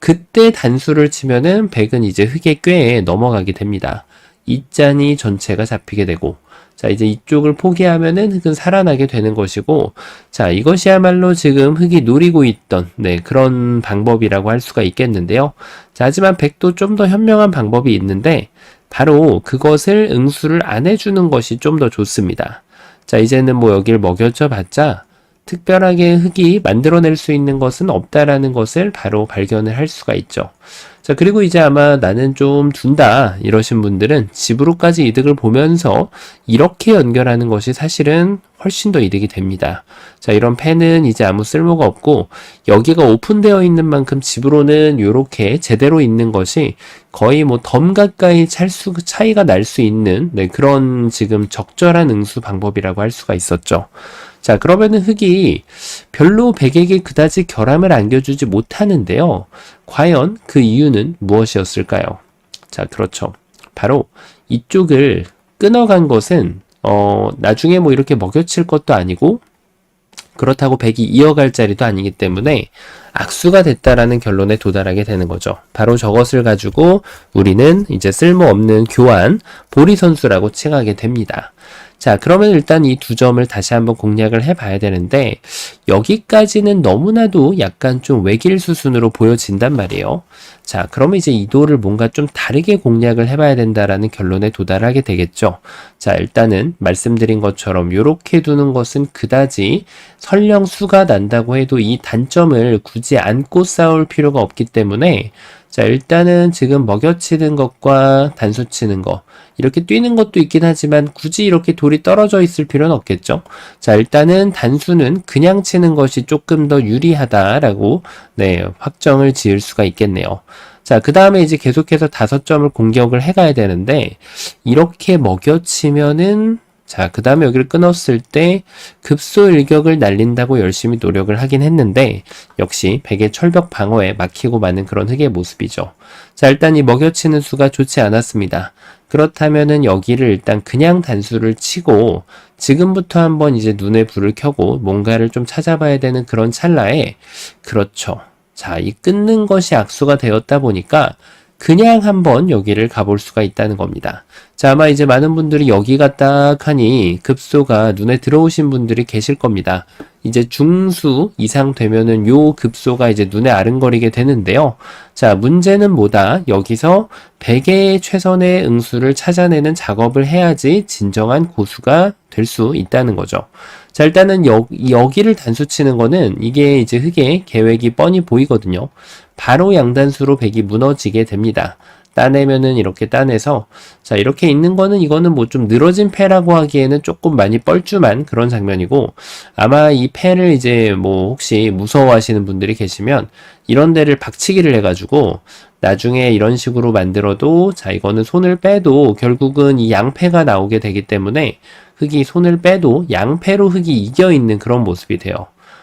그때 단수를 치면은 백은 이제 흑의 꾀에 넘어가게 됩니다. 이 짠이 전체가 잡히게 되고, 자, 이제 이쪽을 포기하면은 흑은 살아나게 되는 것이고, 자, 이것이야말로 지금 흑이 노리고 있던, 네, 그런 방법이라고 할 수가 있겠는데요. 자, 하지만 백도 좀 더 현명한 방법이 있는데, 바로 그것을 응수를 안 해주는 것이 좀 더 좋습니다. 자, 이제는 뭐 여기를 먹여줘 봤자, 특별하게 흑이 만들어낼 수 있는 것은 없다라는 것을 바로 발견을 할 수가 있죠. 자, 그리고 이제 아마 나는 좀 둔다 이러신 분들은 집으로까지 이득을 보면서 이렇게 연결하는 것이 사실은 훨씬 더 이득이 됩니다. 자, 이런 펜은 이제 아무 쓸모가 없고 여기가 오픈되어 있는 만큼 집으로는 이렇게 제대로 있는 것이 거의 뭐 덤 가까이 차이가 날 수 있는 네, 그런 지금 적절한 응수 방법이라고 할 수가 있었죠. 자, 그러면은 흑이 별로 백에게 그다지 결함을 안겨주지 못하는데요. 과연 그 이유는 무엇이었을까요? 자, 그렇죠. 바로 이쪽을 끊어간 것은 나중에 뭐 이렇게 먹여칠 것도 아니고 그렇다고 백이 이어갈 자리도 아니기 때문에 악수가 됐다라는 결론에 도달하게 되는 거죠. 바로 저것을 가지고 우리는 이제 쓸모없는 교환, 보리 선수라고 칭하게 됩니다. 자, 그러면 일단 이 두 점을 다시 한번 공략을 해봐야 되는데 여기까지는 너무나도 약간 좀 외길 수순으로 보여진단 말이에요. 자, 그러면 이제 이 도를 뭔가 좀 다르게 공략을 해봐야 된다라는 결론에 도달하게 되겠죠. 자, 일단은 말씀드린 것처럼 이렇게 두는 것은 그다지 설령 수가 난다고 해도 이 단점을 굳이 안고 싸울 필요가 없기 때문에 자, 일단은 지금 먹여치는 것과 단수 치는 거 이렇게 뛰는 것도 있긴 하지만 굳이 이렇게 돌이 떨어져 있을 필요는 없겠죠. 자, 일단은 단수는 그냥 치는 것이 조금 더 유리하다라고 네, 확정을 지을 수가 있겠네요. 자, 그 다음에 이제 계속해서 5점을 공격을 해가야 되는데 이렇게 먹여치면은 자, 그 다음에 여기를 끊었을 때 급소 일격을 날린다고 열심히 노력을 하긴 했는데 역시 백의 철벽 방어에 막히고 마는 그런 흑의 모습이죠. 자, 일단 이 먹여치는 수가 좋지 않았습니다. 그렇다면은 여기를 일단 그냥 단수를 치고 지금부터 한번 이제 눈에 불을 켜고 뭔가를 좀 찾아봐야 되는 그런 찰나에 그렇죠. 자, 이 끊는 것이 악수가 되었다 보니까 그냥 한번 여기를 가볼 수가 있다는 겁니다. 자, 아마 이제 많은 분들이 여기가 딱 하니 급소가 눈에 들어오신 분들이 계실 겁니다. 이제 중수 이상 되면은 요 급소가 이제 눈에 아른거리게 되는데요. 자, 문제는 뭐다? 여기서 100의 최선의 응수를 찾아내는 작업을 해야지 진정한 고수가 될 수 있다는 거죠. 자, 일단은 여기를 단수 치는 거는 이게 이제 흑의 계획이 뻔히 보이거든요. 바로 양단수로 백이 무너지게 됩니다. 따내면은 이렇게 따내서 자, 이렇게 있는 거는 이거는 뭐 좀 늘어진 패라고 하기에는 조금 많이 뻘쭘한 그런 장면이고 아마 이 패를 이제 뭐 혹시 무서워하시는 분들이 계시면 이런 데를 박치기를 해가지고 나중에 이런 식으로 만들어도 자, 이거는 손을 빼도 결국은 이 양패가 나오게 되기 때문에 흑이 손을 빼도 양패로 흑이 이겨있는 그런 모습이 돼요.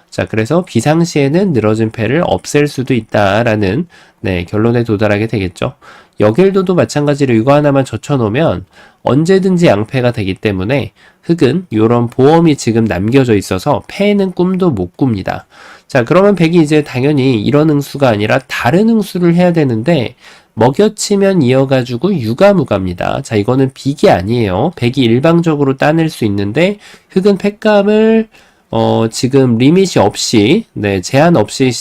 자, 그래서 비상시에는 늘어진 패를 없앨 수도 있다라는 네, 결론에 도달하게 되겠죠. 여길도도 마찬가지로 이거 하나만 젖혀놓으면 언제든지 양패가 되기 때문에 흑은 이런 보험이 지금 남겨져 있어서 패는 꿈도 못 꿉니다. 자, 그러면 백이 이제 당연히 이런 응수가 아니라 다른 응수를 해야 되는데 먹여치면 이어가지고 유가무가입니다. 자, 이거는 빅이 아니에요. 백이 일방적으로 따낼 수 있는데 흑은 팩감을 지금 리밋이 없이, 제한 없이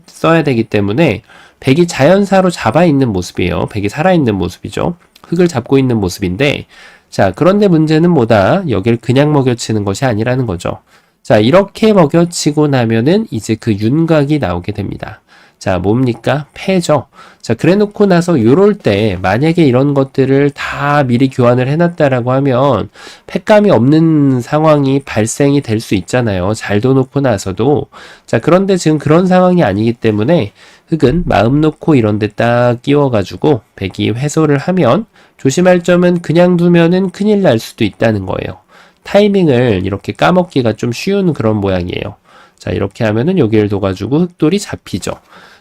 써야 되기 때문에 백이 자연사로 잡아 있는 모습이에요. 백이 살아있는 모습이죠. 흑을 잡고 있는 모습인데, 자, 그런데 문제는 뭐다? 여길 그냥 먹여치는 것이 아니라는 거죠. 자, 이렇게 먹여치고 나면은 이제 그 윤곽이 나오게 됩니다. 자, 뭡니까? 패죠. 자, 그래 놓고 나서 요럴 때 만약에 이런 것들을 다 미리 교환을 해놨다라고 하면 패감이 없는 상황이 발생이 될 수 있잖아요. 잘 둬놓고 나서도. 자, 그런데 지금 그런 상황이 아니기 때문에 흑은 마음 놓고 이런 데 딱 끼워가지고 백이 회소를 하면 조심할 점은 그냥 두면은 큰일 날 수도 있다는 거예요. 타이밍을 이렇게 까먹기가 좀 쉬운 그런 모양이에요. 자, 이렇게 하면은 여기를 둬가지고 흑돌이 잡히죠.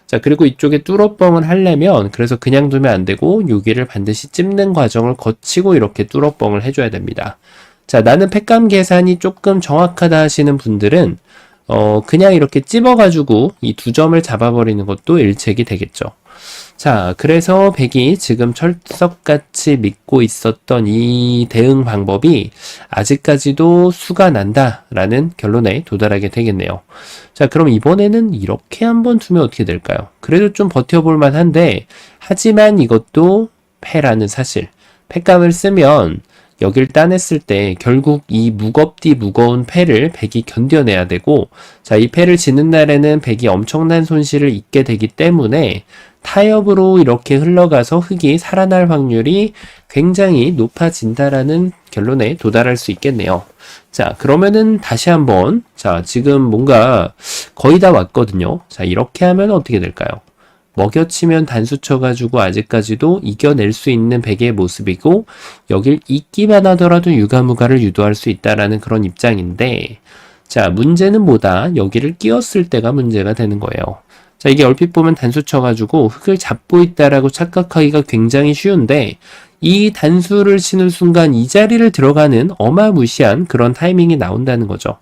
자, 그리고 이쪽에 뚫어뻥을 하려면 그래서 그냥 두면 안 되고 여기를 반드시 찝는 과정을 거치고 이렇게 뚫어뻥을 해줘야 됩니다. 자, 나는 팩감 계산이 조금 정확하다 하시는 분들은 그냥 이렇게 찝어가지고 이 두 점을 잡아버리는 것도 일책이 되겠죠. 자, 그래서 백이 지금 철석같이 믿고 있었던 이 대응 방법이 아직까지도 수가 난다라는 결론에 도달하게 되겠네요. 자, 그럼 이번에는 이렇게 한번 두면 어떻게 될까요? 그래도 좀 버텨볼 만한데, 하지만 이것도 패라는 사실. 패감을 쓰면 여길 따냈을 때 결국 이 무거운 패를 백이 견뎌내야 되고, 자, 이 패를 지는 날에는 백이 엄청난 손실을 입게 되기 때문에 타협으로 이렇게 흘러가서 흑이 살아날 확률이 굉장히 높아진다라는 결론에 도달할 수 있겠네요. 자, 그러면은 다시 한번, 자, 지금 뭔가 거의 다 왔거든요. 자, 이렇게 하면 어떻게 될까요? 먹여치면 단수 쳐가지고 아직까지도 이겨낼 수 있는 백의 모습이고, 여길 잇기만 하더라도 유가무가를 유도할 수 있다라는 그런 입장인데, 자, 문제는 뭐다? 여기를 끼웠을 때가 문제가 되는 거예요. 자, 이게 얼핏 보면 단수 쳐가지고 흑을 잡고 있다라고 착각하기가 굉장히 쉬운데, 이 단수를 치는 순간 이 자리를 들어가는 어마무시한 그런 타이밍이 나온다는 거죠.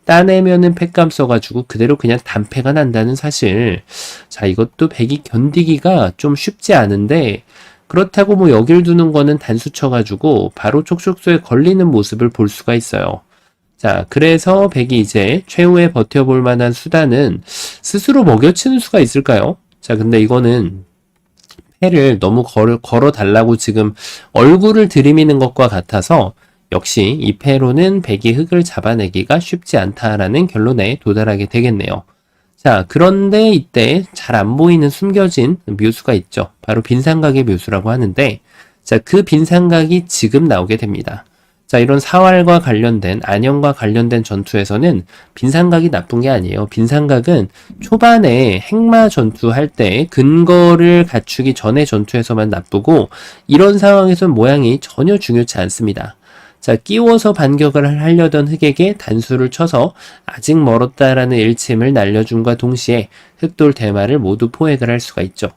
따내면은 패감 써가지고 그대로 그냥 단패가 난다는 사실. 자, 이것도 백이 견디기가 좀 쉽지 않은데, 그렇다고 뭐 여길 두는 거는 단수 쳐가지고 바로 촉촉소에 걸리는 모습을 볼 수가 있어요. 자, 그래서 백이 이제 최후에 버텨볼 만한 수단은 스스로 먹여치는 수가 있을까요? 자, 근데 이거는 패를 너무 걸어 달라고 지금 얼굴을 들이미는 것과 같아서 역시 이 패로는 백이 흑을 잡아내기가 쉽지 않다라는 결론에 도달하게 되겠네요. 자, 그런데 이때 잘 안 보이는 숨겨진 묘수가 있죠. 바로 빈삼각의 묘수라고 하는데, 자, 그 빈삼각이 지금 나오게 됩니다. 자, 이런 사활과 관련된, 안형과 관련된 전투에서는 빈삼각이 나쁜 게 아니에요. 빈삼각은 초반에 행마 전투할 때 근거를 갖추기 전에 전투에서만 나쁘고, 이런 상황에서는 모양이 전혀 중요치 않습니다. 자, 끼워서 반격을 하려던 흑에게 단수를 쳐서 아직 멀었다라는 일침을 날려줌과 동시에 흑돌 대마를 모두 포획을 할 수가 있죠.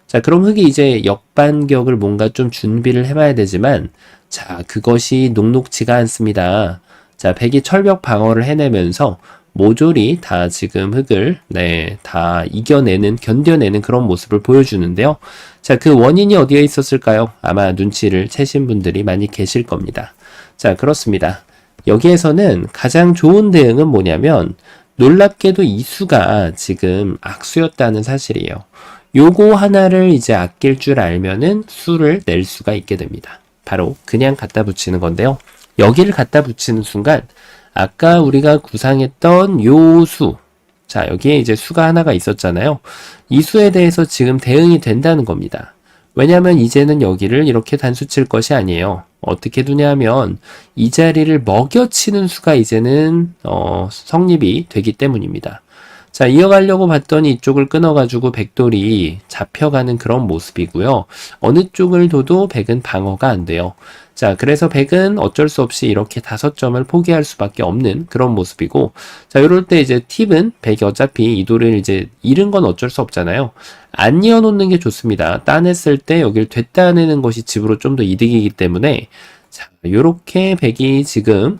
자, 그럼 흑이 이제 역반격을 뭔가 좀 준비를 해봐야 되지만, 자, 그것이 녹록지가 않습니다. 자, 백이 철벽 방어를 해내면서 모조리 다 지금 흑을, 다 견뎌내는 그런 모습을 보여주는데요. 자, 그 원인이 어디에 있었을까요? 아마 눈치를 채신 분들이 많이 계실 겁니다. 자, 그렇습니다. 여기에서는 가장 좋은 대응은 뭐냐면, 놀랍게도 이 수가 지금 악수였다는 사실이에요. 요거 하나를 이제 아낄 줄 알면은 수를 낼 수가 있게 됩니다. 바로 그냥 갖다 붙이는 건데요. 여기를 갖다 붙이는 순간 아까 우리가 구상했던 요 수, 자, 여기에 이제 수가 하나가 있었잖아요. 이 수에 대해서 지금 대응이 된다는 겁니다. 왜냐하면 이제는 여기를 이렇게 단수 칠 것이 아니에요. 어떻게 두냐면 이 자리를 먹여치는 수가 이제는 성립이 되기 때문입니다. 자, 이어가려고 봤더니 이쪽을 끊어가지고 백돌이 잡혀가는 그런 모습이고요. 어느 쪽을 둬도 백은 방어가 안 돼요. 자, 그래서 백은 어쩔 수 없이 이렇게 5점을 포기할 수밖에 없는 그런 모습이고, 자, 요럴 때 이제 팁은 백이 어차피 이 돌을 이제 잃은 건 어쩔 수 없잖아요. 안 이어놓는 게 좋습니다. 따냈을 때 여기를 되따내는 것이 집으로 좀 더 이득이기 때문에, 자, 요렇게 백이 지금,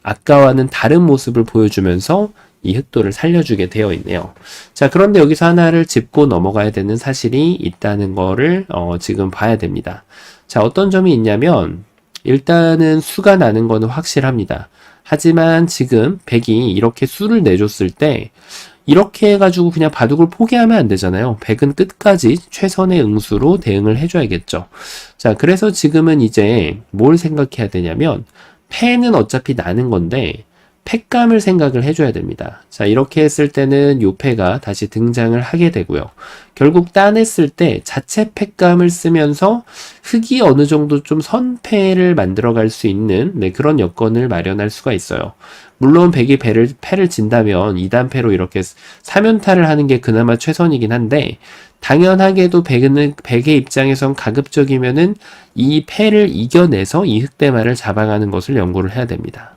아까와는 다른 모습을 보여주면서 이 흑돌을 살려주게 되어 있네요. 자, 그런데 여기서 하나를 짚고 넘어가야 되는 사실이 있다는 거를 지금 봐야 됩니다. 자, 어떤 점이 있냐면 일단은 수가 나는 거는 확실합니다. 하지만 지금 백이 이렇게 수를 내줬을 때 이렇게 해가지고 그냥 바둑을 포기하면 안 되잖아요. 백은 끝까지 최선의 응수로 대응을 해줘야겠죠. 자, 그래서 지금은 이제 뭘 생각해야 되냐면 패는 어차피 나는 건데 패감을 생각을 해줘야 됩니다. 자, 이렇게 했을 때는 요 패가 다시 등장을 하게 되고요. 결국 따냈을 때 자체 패감을 쓰면서 흑이 어느 정도 좀 선패를 만들어갈 수 있는 그런 여건을 마련할 수가 있어요. 물론 백이 패를 진다면 2단패로 이렇게 3연타를 하는 게 그나마 최선이긴 한데 당연하게도 백의 입장에선 가급적이면은 이 패를 이겨내서 이 흑대마를 잡아가는 것을 연구를 해야 됩니다.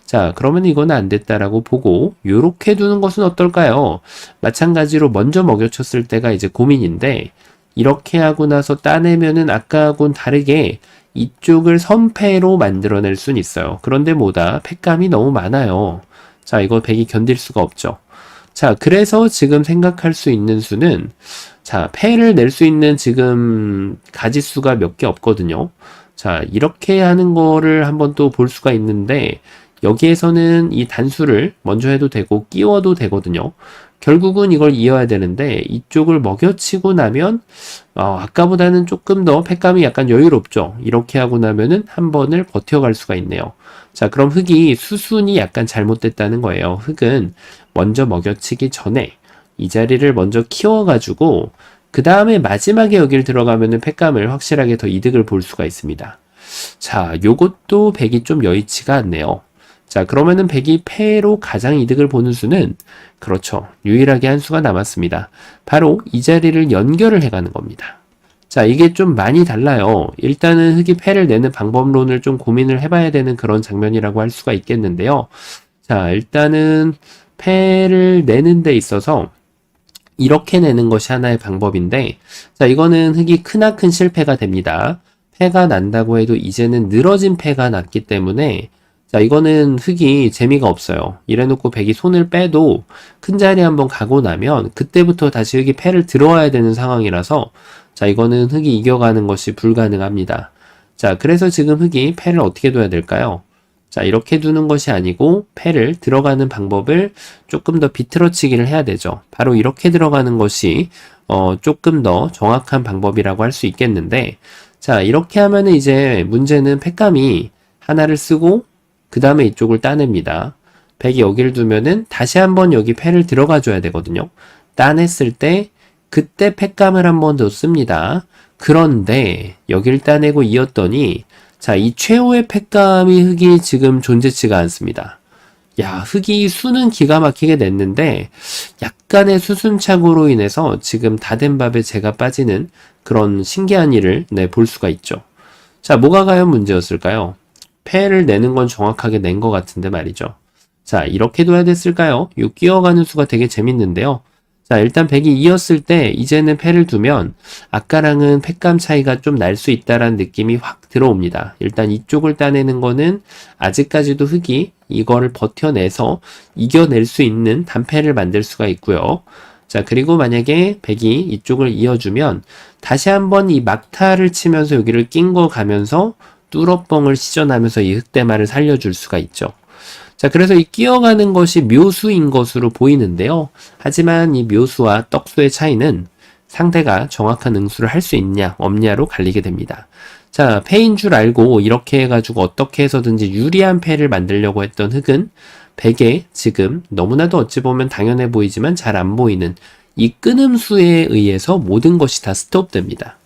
자, 그러면 이건 안 됐다라고 보고 요렇게 두는 것은 어떨까요? 마찬가지로 먼저 먹여쳤을 때가 이제 고민인데 이렇게 하고 나서 따내면은 아까하고는 다르게 이쪽을 선패로 만들어낼 수는 있어요. 그런데 뭐다? 패감이 너무 많아요. 자, 이거 백이 견딜 수가 없죠. 자, 그래서 지금 생각할 수 있는 수는 자, 패를 낼 수 있는 지금 가지수가 몇 개 없거든요. 자, 이렇게 하는 거를 한번 또 볼 수가 있는데 여기에서는 이 단수를 먼저 해도 되고 끼워도 되거든요. 결국은 이걸 이어야 되는데 이쪽을 먹여치고 나면 아까보다는 조금 더 패감이 약간 여유롭죠. 이렇게 하고 나면은 한 번을 버텨갈 수가 있네요. 자, 그럼 흑이 수순이 약간 잘못됐다는 거예요. 흑은 먼저 먹여치기 전에 이 자리를 먼저 키워가지고 그 다음에 마지막에 여기를 들어가면은 패감을 확실하게 더 이득을 볼 수가 있습니다. 자, 요것도 백이 좀 여의치가 않네요. 자, 그러면은 백이 패로 가장 이득을 보는 수는 그렇죠. 유일하게 한 수가 남았습니다. 바로 이 자리를 연결을 해가는 겁니다. 자, 이게 좀 많이 달라요. 일단은 흑이 패를 내는 방법론을 좀 고민을 해봐야 되는 그런 장면이라고 할 수가 있겠는데요. 자, 일단은 패를 내는 데 있어서 이렇게 내는 것이 하나의 방법인데, 자, 이거는 흑이 크나큰 실패가 됩니다. 패가 난다고 해도 이제는 늘어진 패가 났기 때문에 자, 이거는 흑이 재미가 없어요. 이래놓고 백이 손을 빼도 큰 자리 한번 가고 나면 그때부터 다시 흑이 패를 들어와야 되는 상황이라서 자, 이거는 흑이 이겨가는 것이 불가능합니다. 자, 그래서 지금 흑이 패를 어떻게 둬야 될까요? 자, 이렇게 두는 것이 아니고 패를 들어가는 방법을 조금 더 비틀어치기를 해야 되죠. 바로 이렇게 들어가는 것이 조금 더 정확한 방법이라고 할 수 있겠는데 자, 이렇게 하면은 이제 문제는 패감이 하나를 쓰고 그 다음에 이쪽을 따냅니다. 백이 여기를 두면은 다시 한번 여기 패를 들어가 줘야 되거든요. 따냈을 때 그때 패감을 한번 더 씁니다. 그런데 여기를 따내고 이었더니 자, 이 최후의 패감이 흑이 지금 존재치가 않습니다. 야, 흑이 수는 기가 막히게 냈는데 약간의 수순착오로 인해서 지금 다 된 밥에 제가 빠지는 그런 신기한 일을 볼 수가 있죠. 자, 뭐가 과연 문제였을까요? 패를 내는 건 정확하게 낸 것 같은데 말이죠. 자, 이렇게 둬야 됐을까요? 이 끼어가는 수가 되게 재밌는데요. 자, 일단 백이 이었을 때 이제는 패를 두면 아까랑은 패감 차이가 좀 날 수 있다라는 느낌이 확 들어옵니다. 일단 이쪽을 따내는 거는 아직까지도 흑이 이거를 버텨내서 이겨낼 수 있는 단패를 만들 수가 있고요. 자, 그리고 만약에 백이 이쪽을 이어주면 다시 한번 이 막타를 치면서 여기를 낀 거 가면서 뚫어뻥을 시전하면서 이 흑대마를 살려줄 수가 있죠. 자, 그래서 이 끼어가는 것이 묘수인 것으로 보이는데요. 하지만 이 묘수와 떡수의 차이는 상대가 정확한 응수를 할 수 있냐 없냐로 갈리게 됩니다. 자, 패인 줄 알고 이렇게 해가지고 어떻게 해서든지 유리한 패를 만들려고 했던 흑은 백에 지금 너무나도 어찌 보면 당연해 보이지만 잘 안 보이는 이 끊음수에 의해서 모든 것이 다 스톱됩니다.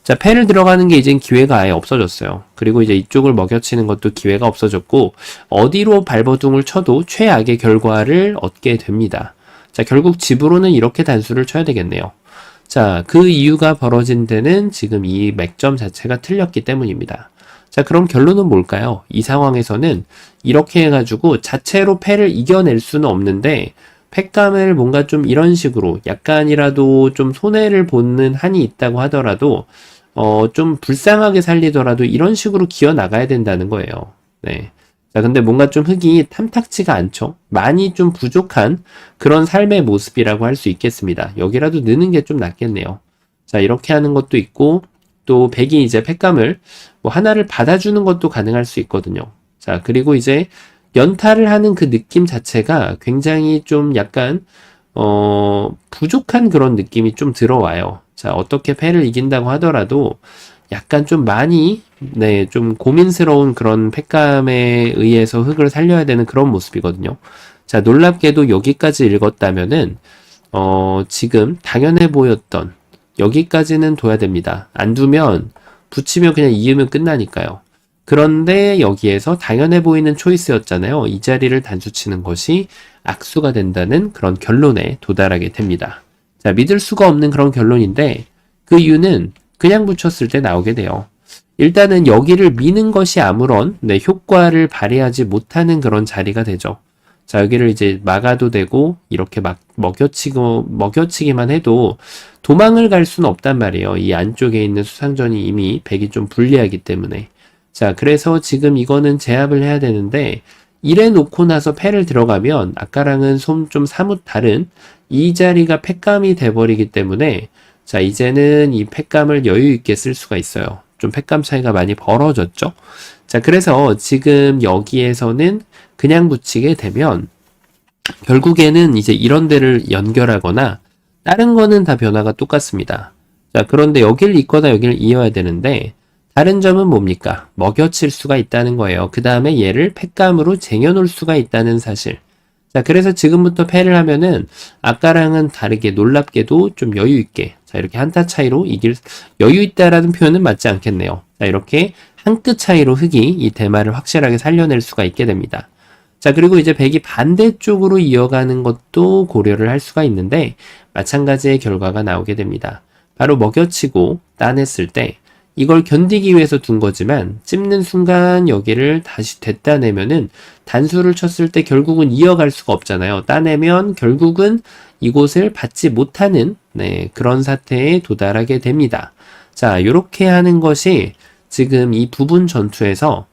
자, 패를 들어가는 게 이젠 기회가 아예 없어졌어요. 그리고 이제 이쪽을 먹여치는 것도 기회가 없어졌고, 어디로 발버둥을 쳐도 최악의 결과를 얻게 됩니다. 자, 결국 집으로는 이렇게 단수를 쳐야 되겠네요. 자, 그 이유가 벌어진 데는 지금 이 맥점 자체가 틀렸기 때문입니다. 자, 그럼 결론은 뭘까요? 이 상황에서는 이렇게 해가지고 자체로 패를 이겨낼 수는 없는데, 패감을 뭔가 좀 이런 식으로 약간이라도 좀 손해를 보는 한이 있다고 하더라도 좀 불쌍하게 살리더라도 이런 식으로 기어 나가야 된다는 거예요. 네. 자, 근데 뭔가 좀 흙이 탐탁치가 않죠? 많이 좀 부족한 그런 삶의 모습이라고 할 수 있겠습니다. 여기라도 느는 게 좀 낫겠네요. 자, 이렇게 하는 것도 있고, 또 백이 이제 팩감을 뭐 하나를 받아주는 것도 가능할 수 있거든요. 자, 그리고 이제 연타를 하는 그 느낌 자체가 굉장히 좀 약간 부족한 그런 느낌이 좀 들어와요. 자, 어떻게 패를 이긴다고 하더라도 약간 좀 많이 좀 고민스러운 그런 팩감에 의해서 흙을 살려야 되는 그런 모습이거든요. 자, 놀랍게도 여기까지 읽었다면은 지금 당연해 보였던 여기까지는 둬야 됩니다. 안 두면 붙이면 그냥 이으면 끝나니까요. 그런데 여기에서 당연해 보이는 초이스였잖아요. 이 자리를 단수치는 것이 악수가 된다는 그런 결론에 도달하게 됩니다. 자, 믿을 수가 없는 그런 결론인데 그 이유는 그냥 붙였을 때 나오게 돼요. 일단은 여기를 미는 것이 아무런 효과를 발휘하지 못하는 그런 자리가 되죠. 자, 여기를 이제 막아도 되고 이렇게 막 먹여치기만 해도 도망을 갈 수는 없단 말이에요. 이 안쪽에 있는 수상전이 이미 백이 좀 불리하기 때문에. 자, 그래서 지금 이거는 제압을 해야 되는데 이래 놓고 나서 패를 들어가면 아까랑은 좀 사뭇 다른 이 자리가 팩감이 돼버리기 때문에 자, 이제는 이 팩감을 여유 있게 쓸 수가 있어요. 좀 팩감 차이가 많이 벌어졌죠. 자, 그래서 지금 여기에서는 그냥 붙이게 되면 결국에는 이제 이런 데를 연결하거나 다른 거는 다 변화가 똑같습니다. 자, 그런데 여기를 잇거나 여기를 이어야 되는데 다른 점은 뭡니까? 먹여칠 수가 있다는 거예요. 그 다음에 얘를 팩감으로 쟁여놓을 수가 있다는 사실. 자, 그래서 지금부터 패를 하면은 아까랑은 다르게 놀랍게도 좀 여유 있게 자, 이렇게 한타 차이로 이길 여유 있다라는 표현은 맞지 않겠네요. 자, 이렇게 한 끗 차이로 흙이 이 대마를 확실하게 살려낼 수가 있게 됩니다. 자, 그리고 이제 백이 반대쪽으로 이어가는 것도 고려를 할 수가 있는데 마찬가지의 결과가 나오게 됩니다. 바로 먹여치고 따냈을 때 이걸 견디기 위해서 둔 거지만 찝는 순간 여기를 다시 됐다내면은 단수를 쳤을 때 결국은 이어갈 수가 없잖아요. 따내면 결국은 이곳을 받지 못하는 그런 사태에 도달하게 됩니다. 자, 이렇게 하는 것이 지금 이 부분 전투에서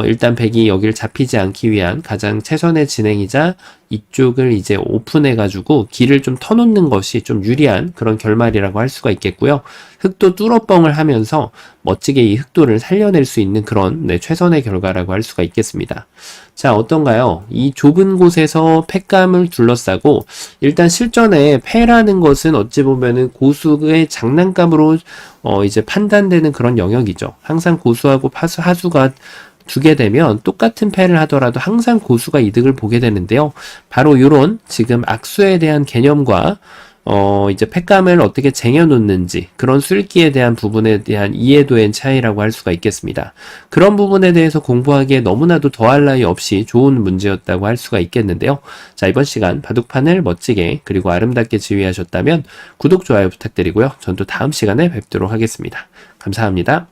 일단 백이 여기를 잡히지 않기 위한 가장 최선의 진행이자 이쪽을 이제 오픈해가지고 길을 좀 터놓는 것이 좀 유리한 그런 결말이라고 할 수가 있겠고요. 흑도 뚫어뻥을 하면서 멋지게 이 흑도를 살려낼 수 있는 그런 최선의 결과라고 할 수가 있겠습니다. 자, 어떤가요? 이 좁은 곳에서 패감을 둘러싸고 일단 실전에 패라는 것은 어찌 보면은 고수의 장난감으로 이제 판단되는 그런 영역이죠. 항상 고수하고 하수가 두게 되면 똑같은 패를 하더라도 항상 고수가 이득을 보게 되는데요. 바로 이런 지금 악수에 대한 개념과 이제 팩감을 어떻게 쟁여놓는지 그런 술기에 대한 부분에 대한 이해도의 차이라고 할 수가 있겠습니다. 그런 부분에 대해서 공부하기에 너무나도 더할 나위 없이 좋은 문제였다고 할 수가 있겠는데요. 자, 이번 시간 바둑판을 멋지게 그리고 아름답게 지휘하셨다면 구독, 좋아요 부탁드리고요. 전 또 다음 시간에 뵙도록 하겠습니다. 감사합니다.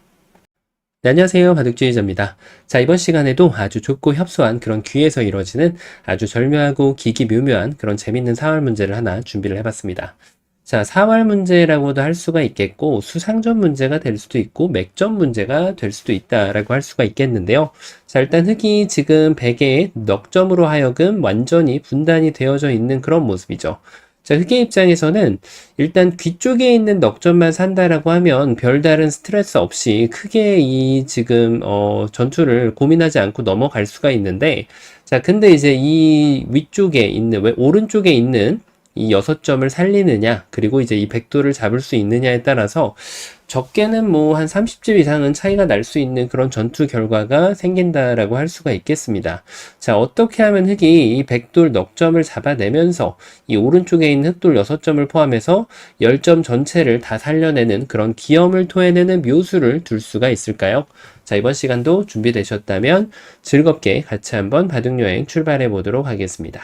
네, 안녕하세요. 바둑주의자입니다. 자, 이번 시간에도 아주 좁고 협소한 그런 귀에서 이루어지는 아주 절묘하고 기기묘묘한 그런 재밌는 사활 문제를 하나 준비를 해봤습니다. 자, 사활 문제라고도 할 수가 있겠고 수상전 문제가 될 수도 있고 맥점 문제가 될 수도 있다라고 할 수가 있겠는데요. 자, 일단 흙이 지금 백의 넉점으로 하여금 완전히 분단이 되어져 있는 그런 모습이죠. 자, 흑의 입장에서는 일단 귀 쪽에 있는 넉점만 산다라고 하면 별다른 스트레스 없이 크게 이 지금 전투를 고민하지 않고 넘어갈 수가 있는데 자, 근데 이제 이 위쪽에 있는 오른쪽에 있는 이 6점을 살리느냐, 그리고 이제 이 백도를 잡을 수 있느냐에 따라서 적게는 뭐 한 30집 이상은 차이가 날 수 있는 그런 전투 결과가 생긴다라고 할 수가 있겠습니다. 자, 어떻게 하면 흑이 이 백돌 넉 점을 잡아내면서 이 오른쪽에 있는 흑돌 6점을 포함해서 10점 전체를 다 살려내는 그런 기염을 토해내는 묘수를 둘 수가 있을까요? 자, 이번 시간도 준비되셨다면 즐겁게 같이 한번 바둑여행 출발해 보도록 하겠습니다.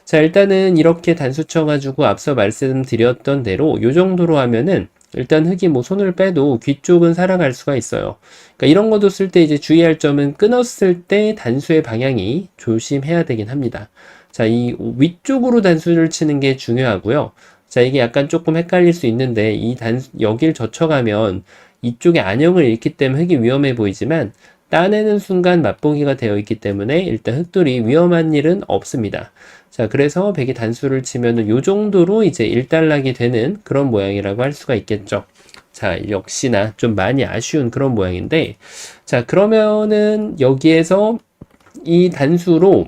자, 일단은 이렇게 단수 쳐가지고 앞서 말씀드렸던 대로 요 정도로 하면은 일단 흑이 뭐 손을 빼도 귀 쪽은 살아갈 수가 있어요. 그러니까 이런 것도 쓸 때 이제 주의할 점은 끊었을 때 단수의 방향이 조심해야 되긴 합니다. 자, 이 위쪽으로 단수를 치는 게 중요하고요. 자, 이게 약간 조금 헷갈릴 수 있는데 이 여길 젖혀가면 이쪽에 안형을 잃기 때문에 흑이 위험해 보이지만 따내는 순간 맛보기가 되어 있기 때문에 일단 흑돌이 위험한 일은 없습니다. 자, 그래서 백이 단수를 치면은 요 정도로 이제 일단락이 되는 그런 모양이라고 할 수가 있겠죠. 자, 역시나 좀 많이 아쉬운 그런 모양인데, 자, 그러면은 여기에서 이 단수로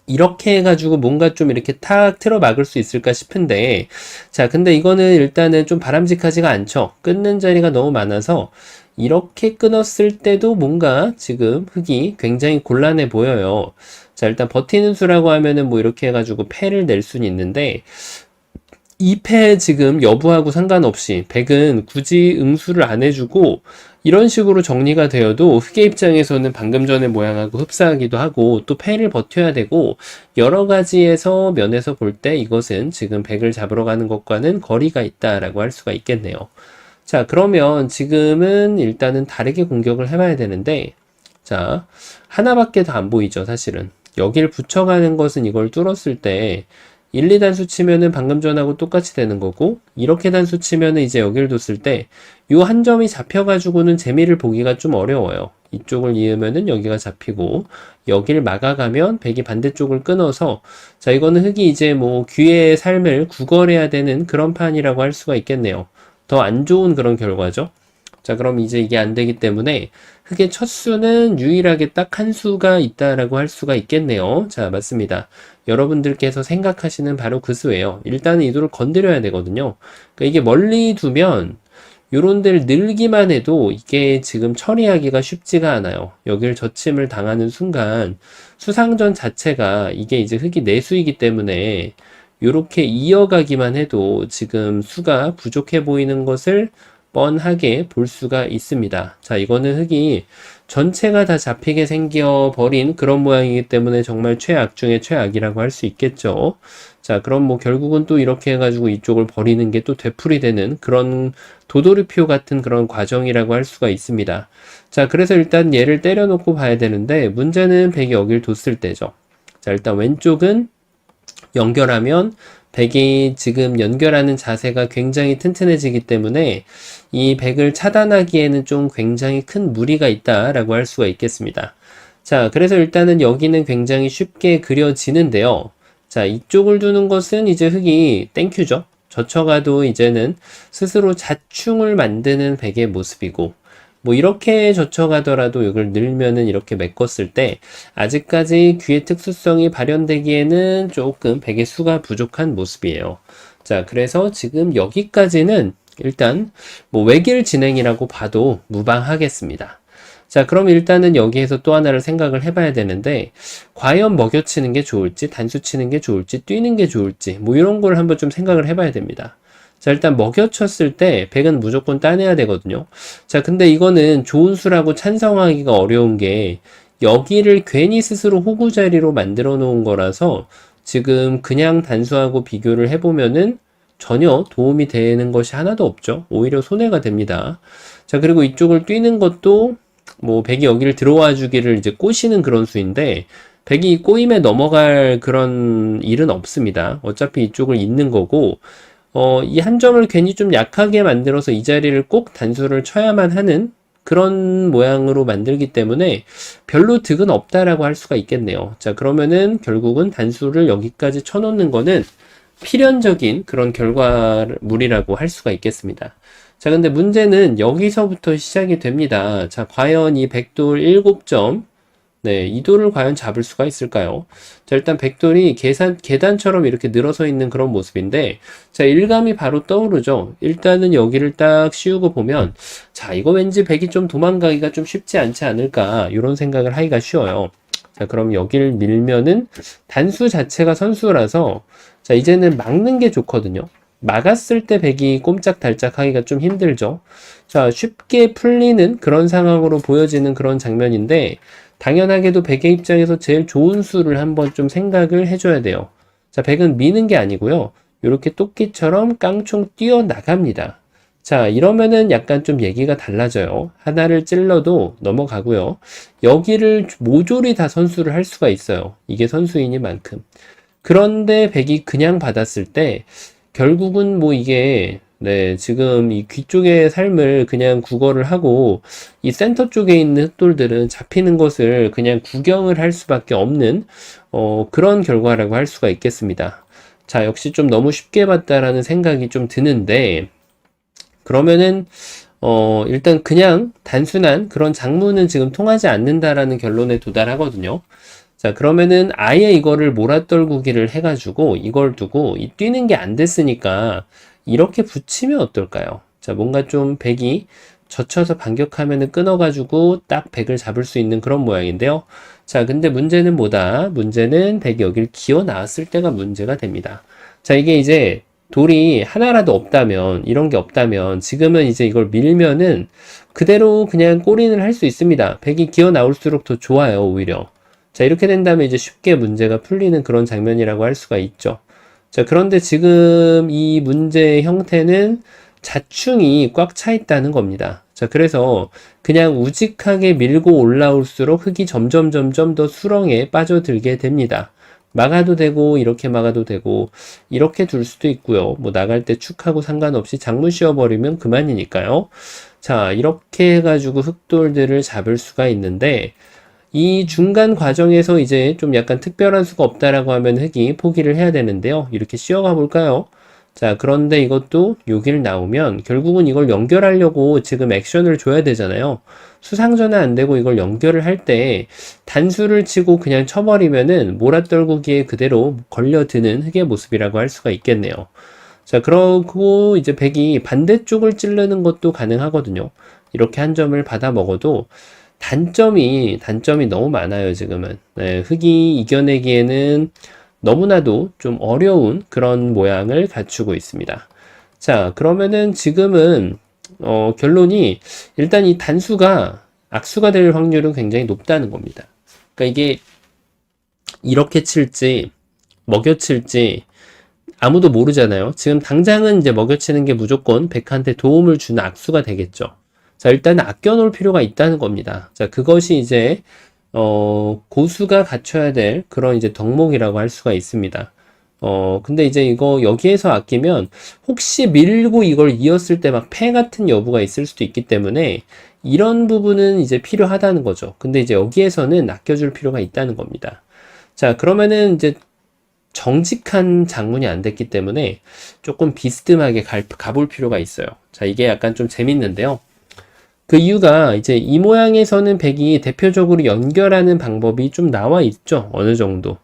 이렇게 해가지고 뭔가 좀 이렇게 탁 틀어 막을 수 있을까 싶은데, 자, 근데 이거는 일단은 좀 바람직하지가 않죠. 끊는 자리가 너무 많아서 이렇게 끊었을 때도 뭔가 지금 흑이 굉장히 곤란해 보여요. 자, 일단 버티는 수라고 하면은 뭐 이렇게 해가지고 패를 낼 수는 있는데, 이 패 지금 여부하고 상관없이 백은 굳이 응수를 안 해주고 이런 식으로 정리가 되어도 흑의 입장에서는 방금 전의 모양하고 흡사하기도 하고 또 패를 버텨야 되고 여러 가지에서 면에서 볼 때 이것은 지금 백을 잡으러 가는 것과는 거리가 있다라고 할 수가 있겠네요. 자, 그러면 지금은 일단은 다르게 공격을 해봐야 되는데, 자, 하나밖에 더 안 보이죠, 사실은. 여기를 붙여가는 것은 이걸 뚫었을 때 1, 2단수 치면은 방금 전하고 똑같이 되는 거고, 이렇게 단수 치면은 이제 여기를 뒀을 때 요 한 점이 잡혀가지고는 재미를 보기가 좀 어려워요. 이쪽을 이으면은 여기가 잡히고 여기를 막아가면 백이 반대쪽을 끊어서, 자, 이거는 흑이 이제 뭐 귀의 삶을 구걸해야 되는 그런 판이라고 할 수가 있겠네요. 더 안 좋은 그런 결과죠. 자, 그럼 이제 이게 안 되기 때문에 흑의 첫 수는 유일하게 딱 한 수가 있다라고 할 수가 있겠네요. 자, 맞습니다. 여러분들께서 생각하시는 바로 그 수예요. 일단은 이 돌을 건드려야 되거든요. 그러니까 이게 멀리 두면 요런 데를 늘기만 해도 이게 지금 처리하기가 쉽지가 않아요. 여기를 젖힘을 당하는 순간 수상전 자체가 이게 이제 흑이 내수이기 때문에 요렇게 이어가기만 해도 지금 수가 부족해 보이는 것을 뻔하게 볼 수가 있습니다. 자, 이거는 흑이 전체가 다 잡히게 생겨버린 그런 모양이기 때문에 정말 최악 중에 최악이라고 할 수 있겠죠. 자, 그럼 뭐 결국은 또 이렇게 해가지고 이쪽을 버리는 게 또 되풀이 되는 그런 도돌이표 같은 그런 과정이라고 할 수가 있습니다. 자, 그래서 일단 얘를 때려놓고 봐야 되는데 문제는 백이 여길 뒀을 때죠. 자, 일단 왼쪽은 연결하면 백이 지금 연결하는 자세가 굉장히 튼튼해지기 때문에 이 백을 차단하기에는 좀 굉장히 큰 무리가 있다라고 할 수가 있겠습니다. 자, 그래서 일단은 여기는 굉장히 쉽게 그려지는데요. 자, 이쪽을 두는 것은 이제 흑이 땡큐죠. 젖혀가도 이제는 스스로 자충을 만드는 백의 모습이고, 뭐 이렇게 젖혀가더라도 이걸 늘면은 이렇게 메꿨을 때 아직까지 귀의 특수성이 발현되기에는 조금 백의 수가 부족한 모습이에요. 자, 그래서 지금 여기까지는 일단 뭐 외길 진행이라고 봐도 무방하겠습니다. 자, 그럼 일단은 여기에서 또 하나를 생각을 해봐야 되는데, 과연 먹여치는 게 좋을지, 단수 치는 게 좋을지, 뛰는 게 좋을지, 뭐 이런 걸 한번 좀 생각을 해봐야 됩니다. 자, 일단 먹여쳤을 때 백은 무조건 따내야 되거든요. 자, 근데 이거는 좋은 수라고 찬성하기가 어려운 게 여기를 괜히 스스로 호구 자리로 만들어 놓은 거라서 지금 그냥 단수하고 비교를 해보면은 전혀 도움이 되는 것이 하나도 없죠. 오히려 손해가 됩니다. 자, 그리고 이쪽을 뛰는 것도 뭐 백이 여기를 들어와 주기를 이제 꼬시는 그런 수인데 백이 꼬임에 넘어갈 그런 일은 없습니다. 어차피 이쪽을 잇는 거고, 이 한 점을 괜히 좀 약하게 만들어서 이 자리를 꼭 단수를 쳐야만 하는 그런 모양으로 만들기 때문에 별로 득은 없다라고 할 수가 있겠네요. 자, 그러면은 결국은 단수를 여기까지 쳐놓는 거는 필연적인 그런 결과물이라고 할 수가 있겠습니다. 자, 근데 문제는 여기서부터 시작이 됩니다. 자, 과연 이 백돌 7점 네, 이 돌을 과연 잡을 수가 있을까요? 자, 일단 백돌이 계단처럼 이렇게 늘어서 있는 그런 모습인데, 자, 일감이 바로 떠오르죠. 일단은 여기를 딱 씌우고 보면, 자, 이거 왠지 백이 좀 도망가기가 좀 쉽지 않지 않을까, 이런 생각을 하기가 쉬워요. 자, 그럼 여기를 밀면은 단수 자체가 선수라서, 자, 이제는 막는 게 좋거든요. 막았을 때 백이 꼼짝달짝 하기가 좀 힘들죠. 자, 쉽게 풀리는 그런 상황으로 보여지는 그런 장면인데, 당연하게도 백의 입장에서 제일 좋은 수를 한번 좀 생각을 해줘야 돼요. 자, 백은 미는 게 아니고요. 이렇게 토끼처럼 깡총 뛰어나갑니다. 자, 이러면은 약간 좀 얘기가 달라져요. 하나를 찔러도 넘어가고요. 여기를 모조리 다 선수를 할 수가 있어요. 이게 선수이니만큼. 그런데 백이 그냥 받았을 때 결국은 뭐 이게 네, 지금 이 귀 쪽의 삶을 그냥 국어를 하고 이 센터 쪽에 있는 흑돌들은 잡히는 것을 그냥 구경을 할 수밖에 없는 그런 결과라고 할 수가 있겠습니다. 자, 역시 좀 너무 쉽게 봤다라는 생각이 좀 드는데 그러면은 일단 그냥 단순한 그런 장문은 지금 통하지 않는다라는 결론에 도달하거든요. 자, 그러면은 아예 이거를 몰아떨구기를 해가지고 이걸 두고 이 뛰는 게 안 됐으니까 이렇게 붙이면 어떨까요? 자, 뭔가 좀 백이 젖혀서 반격하면은 끊어가지고 딱 백을 잡을 수 있는 그런 모양인데요. 자, 근데 문제는 뭐다? 문제는 백이 여기를 기어 나왔을 때가 문제가 됩니다. 자, 이게 이제 돌이 하나라도 없다면, 이런 게 없다면, 지금은 이제 이걸 밀면은 그대로 그냥 골인을 할 수 있습니다. 백이 기어 나올수록 더 좋아요, 오히려. 자, 이렇게 된다면 이제 쉽게 문제가 풀리는 그런 장면이라고 할 수가 있죠. 자, 그런데 지금 이 문제의 형태는 자충이 꽉 차 있다는 겁니다. 자, 그래서 그냥 우직하게 밀고 올라올수록 흙이 점점 더 수렁에 빠져들게 됩니다. 막아도 되고, 이렇게 막아도 되고, 이렇게 둘 수도 있고요. 뭐 나갈 때 축하고 상관없이 장문 씌워버리면 그만이니까요. 자, 이렇게 해가지고 흙돌들을 잡을 수가 있는데, 이 중간 과정에서 이제 좀 약간 특별한 수가 없다라고 하면 흙이 포기를 해야 되는데요. 이렇게 씌워가 볼까요? 자, 그런데 이것도 여기를 나오면 결국은 이걸 연결하려고 지금 액션을 줘야 되잖아요. 수상전환 안 되고 이걸 연결을 할 때 단수를 치고 그냥 쳐버리면은 몰아떨구기에 그대로 걸려드는 흙의 모습이라고 할 수가 있겠네요. 자, 그러고 이제 백이 반대쪽을 찌르는 것도 가능하거든요. 이렇게 한 점을 받아 먹어도 단점이 너무 많아요, 지금은. 네, 흙이 이겨내기에는 너무나도 좀 어려운 그런 모양을 갖추고 있습니다. 자, 그러면은 지금은, 결론이 일단 이 단수가 악수가 될 확률은 굉장히 높다는 겁니다. 그러니까 이게 이렇게 칠지, 먹여칠지, 아무도 모르잖아요. 지금 당장은 이제 먹여치는 게 무조건 백한테 도움을 주는 악수가 되겠죠. 자, 일단 아껴놓을 필요가 있다는 겁니다. 자, 그것이 이제, 고수가 갖춰야 될 그런 이제 덕목이라고 할 수가 있습니다. 근데 이제 이거 여기에서 아끼면 혹시 밀고 이걸 이었을 때 막 패 같은 여부가 있을 수도 있기 때문에 이런 부분은 이제 필요하다는 거죠. 근데 이제 여기에서는 아껴줄 필요가 있다는 겁니다. 자, 그러면은 이제 정직한 장문이 안 됐기 때문에 조금 비스듬하게 가볼 필요가 있어요. 자, 이게 약간 좀 재밌는데요. 그 이유가 이제 이 모양에서는 백이 대표적으로 연결하는 방법이 좀 나와 있죠. 어느 정도.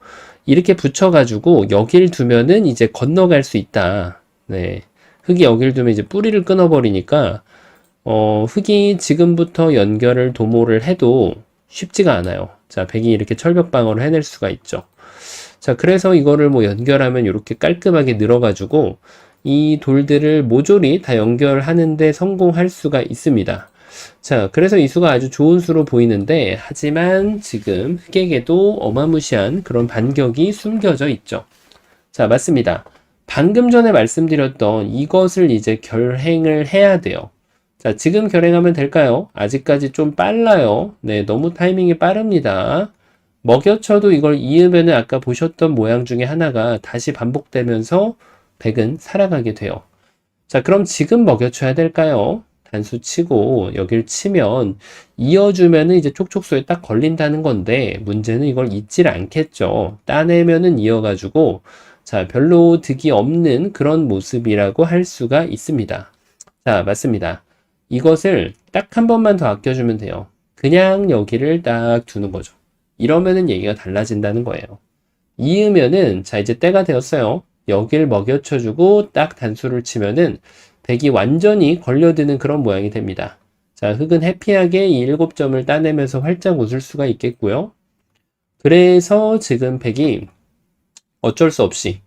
이렇게 붙여가지고 여길 두면은 이제 건너갈 수 있다. 네. 흙이 여길 두면 이제 뿌리를 끊어버리니까, 흙이 지금부터 연결을 도모를 해도 쉽지가 않아요. 자, 백이 이렇게 철벽방어를 해낼 수가 있죠. 자, 그래서 이거를 뭐 연결하면 이렇게 깔끔하게 늘어가지고 이 돌들을 모조리 다 연결하는데 성공할 수가 있습니다. 자, 그래서 이 수가 아주 좋은 수로 보이는데, 하지만 지금 흑에게도 어마무시한 그런 반격이 숨겨져 있죠. 자, 맞습니다. 방금 전에 말씀드렸던 이것을 이제 결행을 해야 돼요. 자, 지금 결행하면 될까요? 아직까지 좀 빨라요. 네, 너무 타이밍이 빠릅니다. 먹여쳐도 이걸 이으면은 아까 보셨던 모양 중에 하나가 다시 반복되면서 백은 살아가게 돼요. 자, 그럼 지금 먹여쳐야 될까요? 단수 치고 여길 치면 이어주면은 이제 촉촉소에 딱 걸린다는 건데 문제는 이걸 잊질 않겠죠. 따내면은 이어가지고 자, 별로 득이 없는 그런 모습이라고 할 수가 있습니다. 자, 맞습니다. 이것을 딱 한 번만 더 아껴주면 돼요. 그냥 여기를 딱 두는 거죠. 이러면은 얘기가 달라진다는 거예요. 이으면은 자 이제 때가 되었어요. 여길 먹여쳐주고 딱 단수를 치면은 백이 완전히 걸려드는 그런 모양이 됩니다. 자, 흑은 해피하게 이 7점을 따내면서 활짝 웃을 수가 있겠고요. 그래서 지금 백이 어쩔 수 없이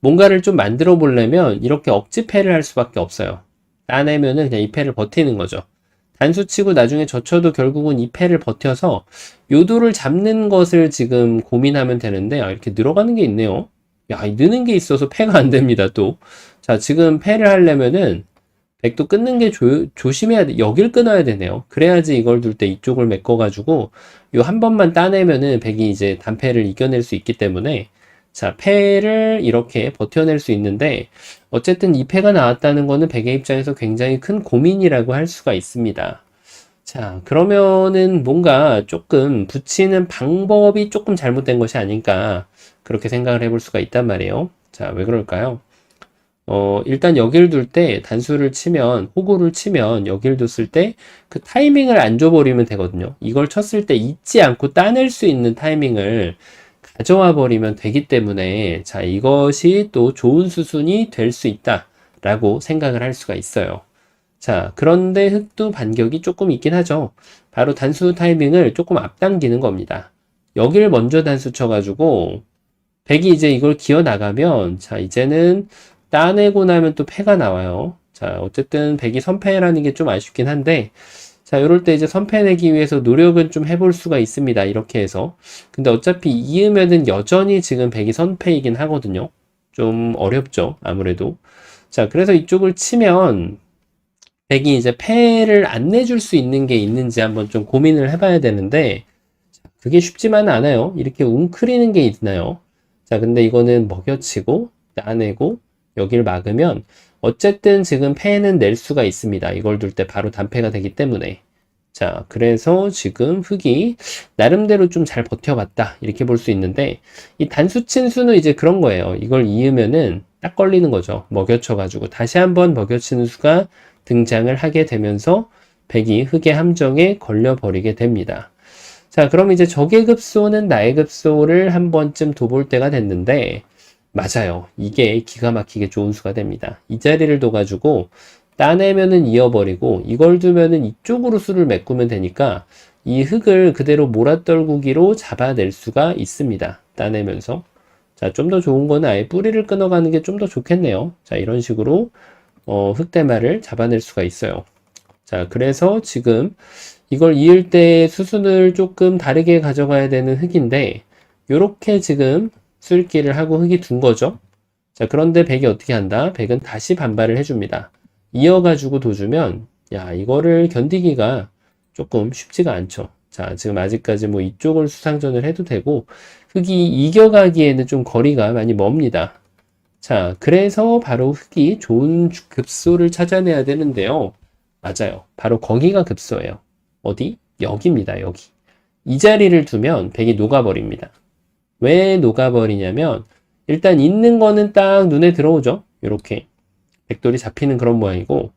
뭔가를 좀 만들어 보려면 이렇게 억지 패를 할 수밖에 없어요. 따내면은 그냥 이 패를 버티는 거죠. 단수 치고 나중에 젖혀도 결국은 이 패를 버텨서 요도를 잡는 것을 지금 고민하면 되는데, 이렇게 늘어가는 게 있네요. 야, 느는 게 있어서 패가 안 됩니다, 또. 자, 지금 패를 하려면은 백도 끊는 게 조심해야 돼. 여길 끊어야 되네요. 그래야지 이걸 둘 때 이쪽을 메꿔가지고 요 한 번만 따내면은 백이 이제 단패를 이겨낼 수 있기 때문에, 자, 패를 이렇게 버텨낼 수 있는데, 어쨌든 이 패가 나왔다는 거는 백의 입장에서 굉장히 큰 고민이라고 할 수가 있습니다. 자, 그러면은 뭔가 조금 붙이는 방법이 조금 잘못된 것이 아닐까, 그렇게 생각을 해볼 수가 있단 말이에요. 자, 왜 그럴까요? 일단 여길 둘 때 단수를 치면, 호구를 치면 여길 뒀을 때 그 타이밍을 안 줘버리면 되거든요. 이걸 쳤을 때 잊지 않고 따낼 수 있는 타이밍을 가져와 버리면 되기 때문에, 자, 이것이 또 좋은 수순이 될 수 있다라고 생각을 할 수가 있어요. 자, 그런데 흑도 반격이 조금 있긴 하죠. 바로 단수 타이밍을 조금 앞당기는 겁니다. 여길 먼저 단수 쳐가지고 백이 이제 이걸 기어 나가면, 자, 이제는 따내고 나면 또 패가 나와요. 자, 어쨌든 백이 선패라는 게 좀 아쉽긴 한데, 자, 이럴 때 이제 선패내기 위해서 노력은 좀 해볼 수가 있습니다. 이렇게 해서. 근데 어차피 이으면은 여전히 지금 백이 선패이긴 하거든요. 좀 어렵죠. 아무래도. 자, 그래서 이쪽을 치면 백이 이제 패를 안 내줄 수 있는 게 있는지 한번 좀 고민을 해봐야 되는데, 그게 쉽지만은 않아요. 이렇게 웅크리는 게 있나요? 자, 근데 이거는 먹여치고 따내고 여길 막으면 어쨌든 지금 패는 낼 수가 있습니다. 이걸 둘 때 바로 단패가 되기 때문에. 자, 그래서 지금 흑이 나름대로 좀 잘 버텨봤다, 이렇게 볼 수 있는데, 이 단수 친수는 이제 그런 거예요. 이걸 이으면은 딱 걸리는 거죠. 먹여쳐가지고 다시 한번 먹여치는 수가 등장을 하게 되면서 백이 흑의 함정에 걸려버리게 됩니다. 자, 그럼 이제 적의 급소는 나의 급소를 한 번쯤 둬볼 때가 됐는데, 맞아요. 이게 기가 막히게 좋은 수가 됩니다. 이 자리를 둬가지고 따내면은 이어버리고 이걸 두면은 이쪽으로 수를 메꾸면 되니까 이 흑을 그대로 몰아떨구기로 잡아낼 수가 있습니다. 따내면서. 자, 좀 더 좋은 거는 아예 뿌리를 끊어가는 게 좀 더 좋겠네요. 자, 이런 식으로 흑대마를 잡아낼 수가 있어요. 자, 그래서 지금 이걸 이을 때 수순을 조금 다르게 가져가야 되는 흑인데, 요렇게 지금 수읽기를 하고 흑이 둔 거죠. 자, 그런데 백이 어떻게 한다? 백은 다시 반발을 해줍니다. 이어가지고 둬주면, 야, 이거를 견디기가 조금 쉽지가 않죠. 자, 지금 아직까지 뭐 이쪽을 수상전을 해도 되고, 흑이 이겨가기에는 좀 거리가 많이 멉니다. 자, 그래서 바로 흑이 좋은 급소를 찾아내야 되는데요. 맞아요. 바로 거기가 급소예요. 어디? 여기입니다, 여기. 이 자리를 두면 백이 녹아버립니다. 왜 녹아버리냐면, 일단 있는 거는 딱 눈에 들어오죠. 이렇게 백돌이 잡히는 그런 모양이고,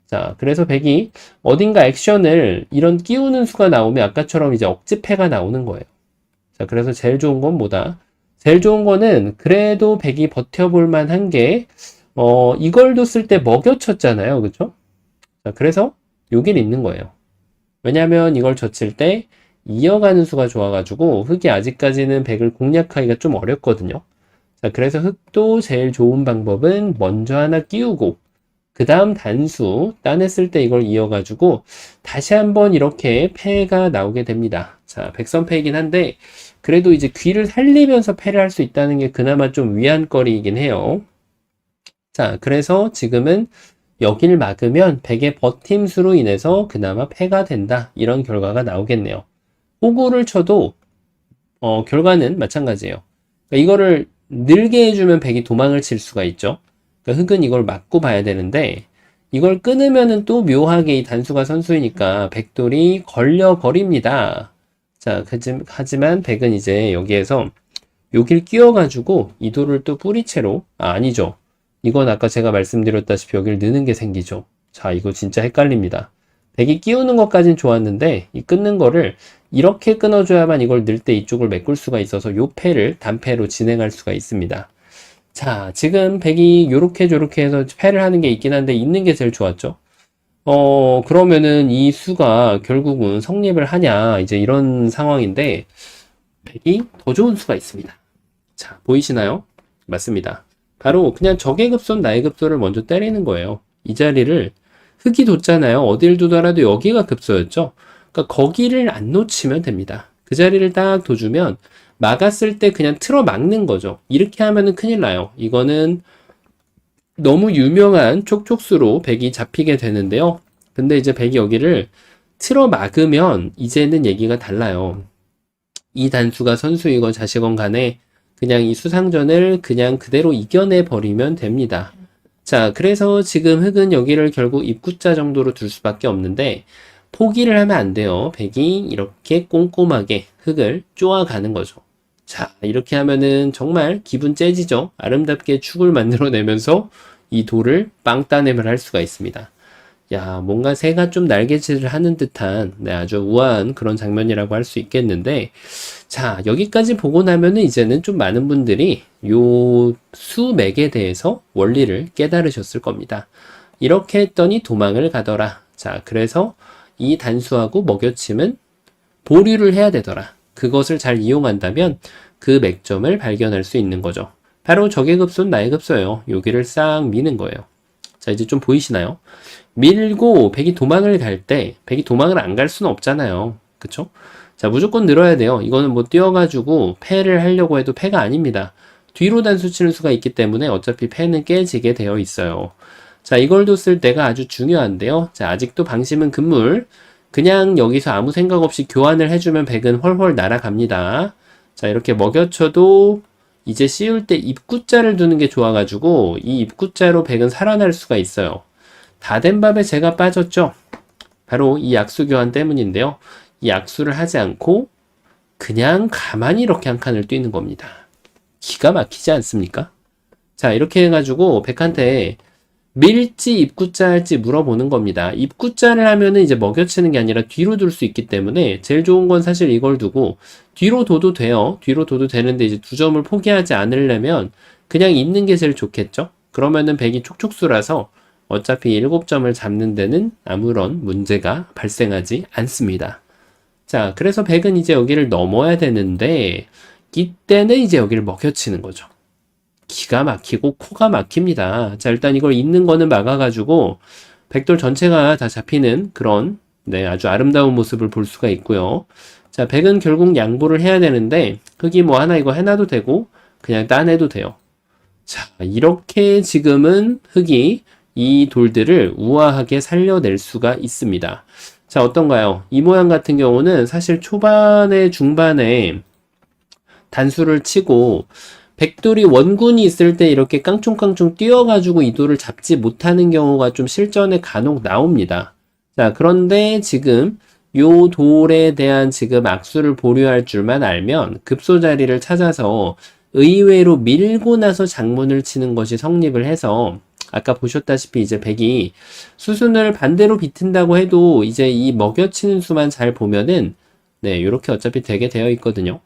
자, 그래서 백이 어딘가 액션을 이런 끼우는 수가 나오면 아까처럼 이제 억지패가 나오는 거예요. 자, 그래서 제일 좋은 건 뭐다? 제일 좋은 거는 그래도 백이 버텨볼 만한 게, 이걸 뒀을 때 먹여쳤잖아요. 그쵸? 자, 그래서 여길 있는 거예요. 왜냐면 이걸 젖힐 때 이어가는 수가 좋아가지고 흑이 아직까지는 백을 공략하기가 좀 어렵거든요. 자, 그래서 흑도 제일 좋은 방법은 먼저 하나 끼우고 그 다음 단수 따냈을 때 이걸 이어가지고 다시 한번 이렇게 패가 나오게 됩니다. 자, 백선패이긴 한데 그래도 이제 귀를 살리면서 패를 할 수 있다는 게 그나마 좀 위안거리이긴 해요. 자, 그래서 지금은 여길 막으면 백의 버팀수로 인해서 그나마 패가 된다, 이런 결과가 나오겠네요. 호구를 쳐도 결과는 마찬가지예요. 그러니까 이거를 늘게 해주면 백이 도망을 칠 수가 있죠. 그러니까 흑은 이걸 막고 봐야 되는데 이걸 끊으면은 또 묘하게 이 단수가 선수이니까 백돌이 걸려버립니다. 자, 하지만 백은 이제 여기에서 여길 끼워가지고 이 돌을 또 뿌리채로, 아니죠. 이건 아까 제가 말씀드렸다시피 여길 느는 게 생기죠. 자, 이거 진짜 헷갈립니다. 백이 끼우는 것까진 좋았는데 이 끊는 거를 이렇게 끊어줘야만 이걸 넣을 때 이쪽을 메꿀 수가 있어서 요 패를 단패로 진행할 수가 있습니다. 자, 지금 백이 요렇게 저렇게 해서 패를 하는 게 있긴 한데 있는 게 제일 좋았죠. 그러면은 이 수가 결국은 성립을 하냐 이제 이런 상황인데 백이 더 좋은 수가 있습니다. 자, 보이시나요? 맞습니다. 바로 그냥 적의 급소는 나의 급소를 먼저 때리는 거예요. 이 자리를 흙이 뒀잖아요. 어딜 두더라도 여기가 급소였죠. 그러니까 거기를 안 놓치면 됩니다. 그 자리를 딱 둬주면 막았을 때 그냥 틀어 막는 거죠. 이렇게 하면은 큰일 나요. 이거는 너무 유명한 촉촉수로 백이 잡히게 되는데요. 근데 이제 백이 여기를 틀어 막으면 이제는 얘기가 달라요. 이 단수가 선수이건 자식건 간에 그냥 이 수상전을 그냥 그대로 이겨내 버리면 됩니다. 자, 그래서 지금 흑은 여기를 결국 입구자 정도로 둘 수밖에 없는데 포기를 하면 안 돼요. 백이 이렇게 꼼꼼하게 흑을 쪼아가는 거죠. 자, 이렇게 하면은 정말 기분 째지죠. 아름답게 축을 만들어내면서 이 돌을 빵 따냄을 할 수가 있습니다. 야, 뭔가 새가 좀 날개질을 하는 듯한 아주 우아한 그런 장면이라고 할 수 있겠는데, 자, 여기까지 보고 나면은 이제는 좀 많은 분들이 요 수맥에 대해서 원리를 깨달으셨을 겁니다. 이렇게 했더니 도망을 가더라. 자, 그래서 이 단수하고 먹여침은 보류를 해야 되더라. 그것을 잘 이용한다면 그 맥점을 발견할 수 있는 거죠. 바로 적의 급소는 나의 급소예요. 여기를 싹 미는 거예요. 자, 이제 좀 보이시나요? 밀고 백이 도망을 갈 때 백이 도망을 안 갈 수는 없잖아요. 그쵸? 자, 무조건 늘어야 돼요. 이거는 뭐 뛰어가지고 패를 하려고 해도 패가 아닙니다. 뒤로 단수 치는 수가 있기 때문에 어차피 패는 깨지게 되어 있어요. 자, 이걸 뒀을 때가 아주 중요한데요. 자, 아직도 방심은 금물. 그냥 여기서 아무 생각 없이 교환을 해주면 백은 훨훨 날아갑니다. 자, 이렇게 먹여쳐도 이제 씌울 때 입구자를 두는 게 좋아가지고 이 입구자로 백은 살아날 수가 있어요. 다 된 밥에 제가 빠졌죠. 바로 이 약수 교환 때문인데요. 이 약수를 하지 않고 그냥 가만히 이렇게 한 칸을 뛰는 겁니다. 기가 막히지 않습니까? 자, 이렇게 해가지고 백한테 밀지 입구자 할지 물어보는 겁니다. 입구자를 하면은 이제 먹여치는 게 아니라 뒤로 둘 수 있기 때문에 제일 좋은 건 사실 이걸 두고 뒤로 둬도 돼요. 뒤로 둬도 되는데 이제 두 점을 포기하지 않으려면 그냥 있는 게 제일 좋겠죠? 그러면은 백이 촉촉수라서 어차피 7점을 잡는 데는 아무런 문제가 발생하지 않습니다. 자, 그래서 백은 이제 여기를 넘어야 되는데 이때는 이제 여기를 먹여치는 거죠. 기가 막히고 코가 막힙니다. 자, 일단 이걸 있는 거는 막아가지고 백돌 전체가 다 잡히는 그런 아주 아름다운 모습을 볼 수가 있고요. 자, 백은 결국 양보를 해야 되는데 흑이 뭐 하나 이거 해놔도 되고 그냥 따내도 돼요. 자, 이렇게 지금은 흑이 이 돌들을 우아하게 살려낼 수가 있습니다. 자, 어떤가요? 이 모양 같은 경우는 사실 초반에 중반에 단수를 치고 백돌이 원군이 있을 때 이렇게 깡총깡총 뛰어가지고 이 돌을 잡지 못하는 경우가 좀 실전에 간혹 나옵니다. 자, 그런데 지금 요 돌에 대한 지금 악수를 보류할 줄만 알면 급소 자리를 찾아서 의외로 밀고 나서 장문을 치는 것이 성립을 해서 아까 보셨다시피 이제 백이 수순을 반대로 비튼다고 해도 이제 이 먹여치는 수만 잘 보면은 요렇게 어차피 되게 되어 있거든요.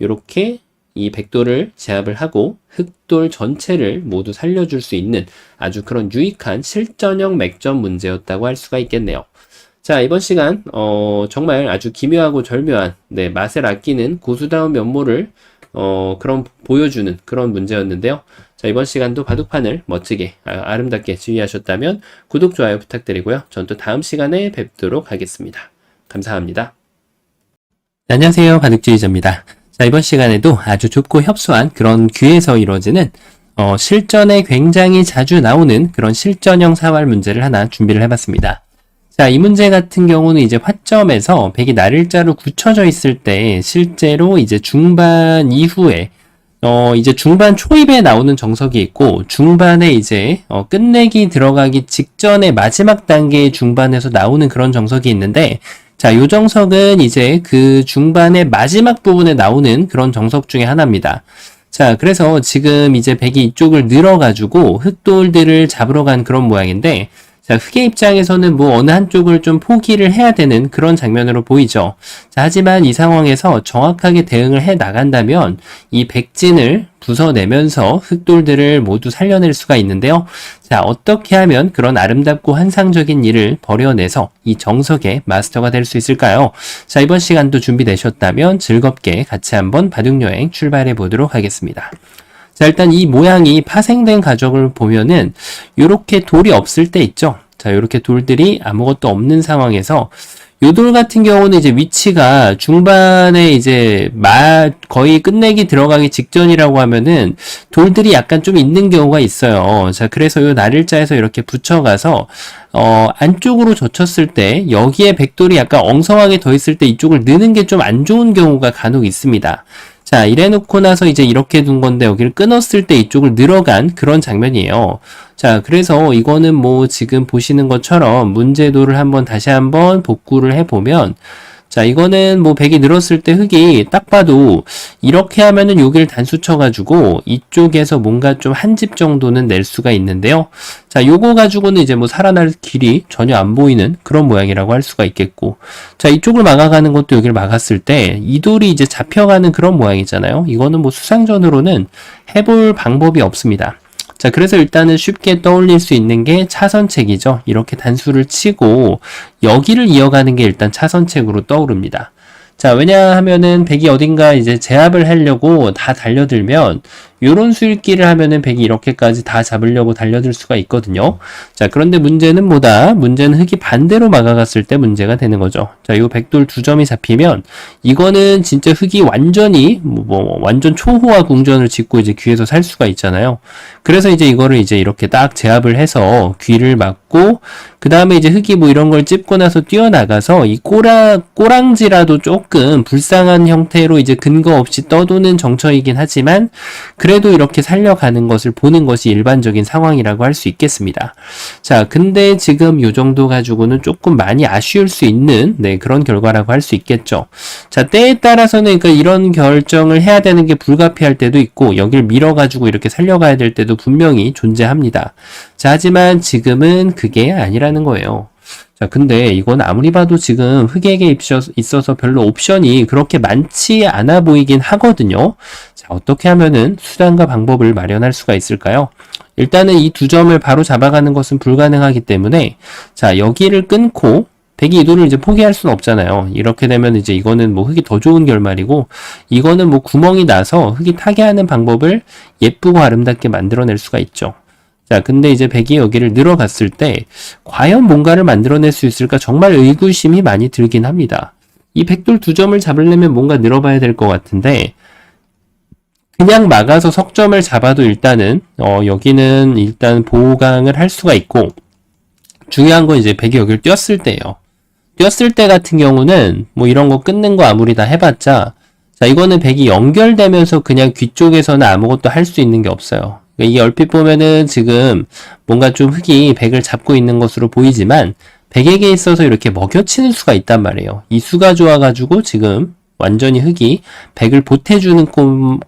요렇게 이 백돌을 제압을 하고 흑돌 전체를 모두 살려줄 수 있는 아주 그런 유익한 실전형 맥점 문제였다고 할 수가 있겠네요. 자, 이번 시간 정말 아주 기묘하고 절묘한 맛을 아끼는 고수다운 면모를 보여주는 그런 문제였는데요. 자, 이번 시간도 바둑판을 멋지게 아름답게 지휘하셨다면 구독, 좋아요 부탁드리고요. 전 또 다음 시간에 뵙도록 하겠습니다. 감사합니다. 안녕하세요. 바둑지휘자입니다. 자, 이번 시간에도 아주 좁고 협소한 그런 귀에서 이루어지는 실전에 굉장히 자주 나오는 그런 실전형 사활 문제를 하나 준비를 해봤습니다. 자, 이 문제 같은 경우는 이제 화점에서 백이 날일자로 굳혀져 있을 때 실제로 이제 중반 이후에 이제 중반 초입에 나오는 정석이 있고 중반에 이제 끝내기 들어가기 직전에 마지막 단계의 중반에서 나오는 그런 정석이 있는데 자, 요 정석은 이제 그 중반의 마지막 부분에 나오는 그런 정석 중에 하나입니다. 자, 그래서 지금 이제 백이 이쪽을 늘어가지고 흑돌들을 잡으러 간 그런 모양인데 자, 흑의 입장에서는 뭐 어느 한쪽을 좀 포기를 해야 되는 그런 장면으로 보이죠. 자, 하지만 이 상황에서 정확하게 대응을 해 나간다면 이 백진을 부숴내면서 흑돌들을 모두 살려낼 수가 있는데요. 자, 어떻게 하면 그런 아름답고 환상적인 일을 벌여내서 이 정석의 마스터가 될 수 있을까요? 자, 이번 시간도 준비되셨다면 즐겁게 같이 한번 바둑여행 출발해 보도록 하겠습니다. 자, 일단 이 모양이 파생된 가족을 보면은 요렇게 돌이 없을 때 있죠. 자, 요렇게 돌들이 아무것도 없는 상황에서 요 돌 같은 경우는 이제 위치가 중반에 이제 거의 끝내기 들어가기 직전이라고 하면은 돌들이 약간 좀 있는 경우가 있어요. 자, 그래서 요 날일자에서 이렇게 붙여가서 안쪽으로 젖혔을 때 여기에 백돌이 약간 엉성하게 더 있을 때 이쪽을 넣는 게 좀 안 좋은 경우가 간혹 있습니다. 자, 이래 놓고 나서 이제 이렇게 둔 건데 여기를 끊었을 때 이쪽을 늘어간 그런 장면이에요. 자, 그래서 이거는 뭐 지금 보시는 것처럼 문제도를 다시 한번 복구를 해보면, 자, 이거는 뭐 백이 늘었을 때 흑이 딱 봐도 이렇게 하면은 여기를 단수 쳐가지고 이쪽에서 뭔가 좀 한 집 정도는 낼 수가 있는데요. 자, 요거 가지고는 이제 뭐 살아날 길이 전혀 안 보이는 그런 모양이라고 할 수가 있겠고, 자, 이쪽을 막아가는 것도 여기를 막았을 때 이 돌이 이제 잡혀가는 그런 모양이잖아요. 이거는 뭐 수상전으로는 해볼 방법이 없습니다. 자, 그래서 일단은 쉽게 떠올릴 수 있는 게 차선책이죠. 이렇게 단수를 치고 여기를 이어가는 게 일단 차선책으로 떠오릅니다. 자, 왜냐하면은 백이 어딘가 이제 제압을 하려고 다 달려들면 요런 수일기를 하면은 백이 이렇게까지 다 잡으려고 달려들 수가 있거든요. 자, 그런데 문제는 뭐다? 문제는 흑이 반대로 막아갔을 때 문제가 되는 거죠. 자, 요 백돌 2점이 잡히면 이거는 진짜 흑이 완전히 완전 초호화 궁전을 짓고 이제 귀에서 살 수가 있잖아요. 그래서 이제 이거를 이제 이렇게 딱 제압을 해서 귀를 막고, 그 다음에 이제 흑이 뭐 이런 걸 찝고 나서 뛰어나가서 이 꼬랑지라도 조금 불쌍한 형태로 이제 근거 없이 떠도는 정처이긴 하지만 그래도 이렇게 살려가는 것을 보는 것이 일반적인 상황이라고 할 수 있겠습니다. 자, 근데 지금 요 정도 가지고는 조금 많이 아쉬울 수 있는 그런 결과라고 할 수 있겠죠. 자, 때에 따라서는 그러니까 이런 결정을 해야 되는 게 불가피할 때도 있고 여길 밀어가지고 이렇게 살려가야 될 때도 분명히 존재합니다. 자, 하지만 지금은 그게 아니라는 거예요. 자, 근데 이건 아무리 봐도 지금 흑에게 있어서 별로 옵션이 그렇게 많지 않아 보이긴 하거든요. 자, 어떻게 하면은 수단과 방법을 마련할 수가 있을까요? 일단은 이 2점을 바로 잡아가는 것은 불가능하기 때문에, 자, 여기를 끊고 백이 이도를 이제 포기할 수는 없잖아요. 이렇게 되면 이제 이거는 뭐 흑이 더 좋은 결말이고, 이거는 뭐 구멍이 나서 흑이 타게 하는 방법을 예쁘고 아름답게 만들어낼 수가 있죠. 자, 근데 이제 백이 여기를 늘어갔을 때 과연 뭔가를 만들어낼 수 있을까 정말 의구심이 많이 들긴 합니다. 이 백돌 2점을 잡으려면 뭔가 늘어봐야 될 것 같은데 그냥 막아서 석점을 잡아도 일단은 여기는 일단 보강을 할 수가 있고, 중요한 건 이제 백이 여기를 뛰었을 때예요. 뛰었을 때 같은 경우는 뭐 이런 거 끊는 거 아무리 다 해봤자, 자, 이거는 백이 연결되면서 그냥 귀 쪽에서는 아무것도 할 수 있는 게 없어요. 이게 얼핏 보면은 지금 뭔가 좀 흑이 백을 잡고 있는 것으로 보이지만 백에게 있어서 이렇게 먹여치는 수가 있단 말이에요. 이 수가 좋아가지고 지금 완전히 흑이 백을 보태주는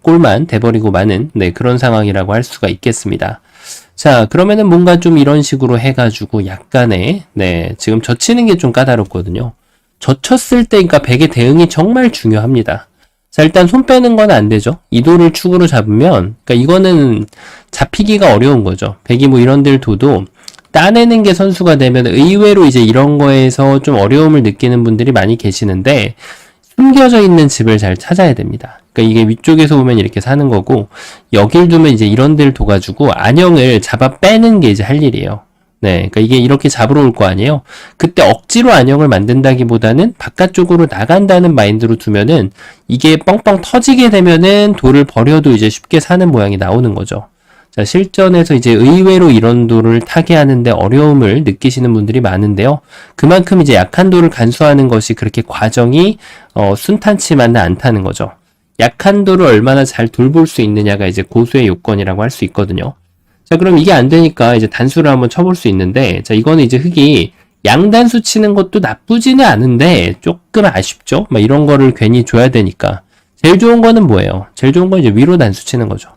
꼴만 돼버리고 마는 그런 상황이라고 할 수가 있겠습니다. 자, 그러면은 뭔가 좀 이런 식으로 해가지고 약간의 지금 젖히는 게 좀 까다롭거든요. 젖혔을 때 그러니까 백의 대응이 정말 중요합니다. 자, 일단 손 빼는 건 안 되죠. 이도를 축으로 잡으면, 그러니까 이거는 잡히기가 어려운 거죠. 백이 뭐 이런 데를 둬도 따내는 게 선수가 되면 의외로 이제 이런 거에서 좀 어려움을 느끼는 분들이 많이 계시는데, 숨겨져 있는 집을 잘 찾아야 됩니다. 그러니까 이게 위쪽에서 보면 이렇게 사는 거고, 여길 두면 이제 이런 데를 둬가지고 안형을 잡아 빼는 게 이제 할 일이에요. 그러니까 이게 이렇게 잡으러 올 거 아니에요? 그때 억지로 안형을 만든다기보다는 바깥쪽으로 나간다는 마인드로 두면은 이게 뻥뻥 터지게 되면은 돌을 버려도 이제 쉽게 사는 모양이 나오는 거죠. 자, 실전에서 이제 의외로 이런 돌을 타게 하는데 어려움을 느끼시는 분들이 많은데요. 그만큼 이제 약한 돌을 간수하는 것이 그렇게 과정이 순탄치만은 않다는 거죠. 약한 돌을 얼마나 잘 돌볼 수 있느냐가 이제 고수의 요건이라고 할 수 있거든요. 자, 그럼 이게 안 되니까 이제 단수를 한번 쳐볼 수 있는데, 자, 이거는 이제 흑이 양단수 치는 것도 나쁘지는 않은데 조금 아쉽죠? 막 이런 거를 괜히 줘야 되니까. 제일 좋은 거는 뭐예요? 제일 좋은 건 이제 위로 단수 치는 거죠.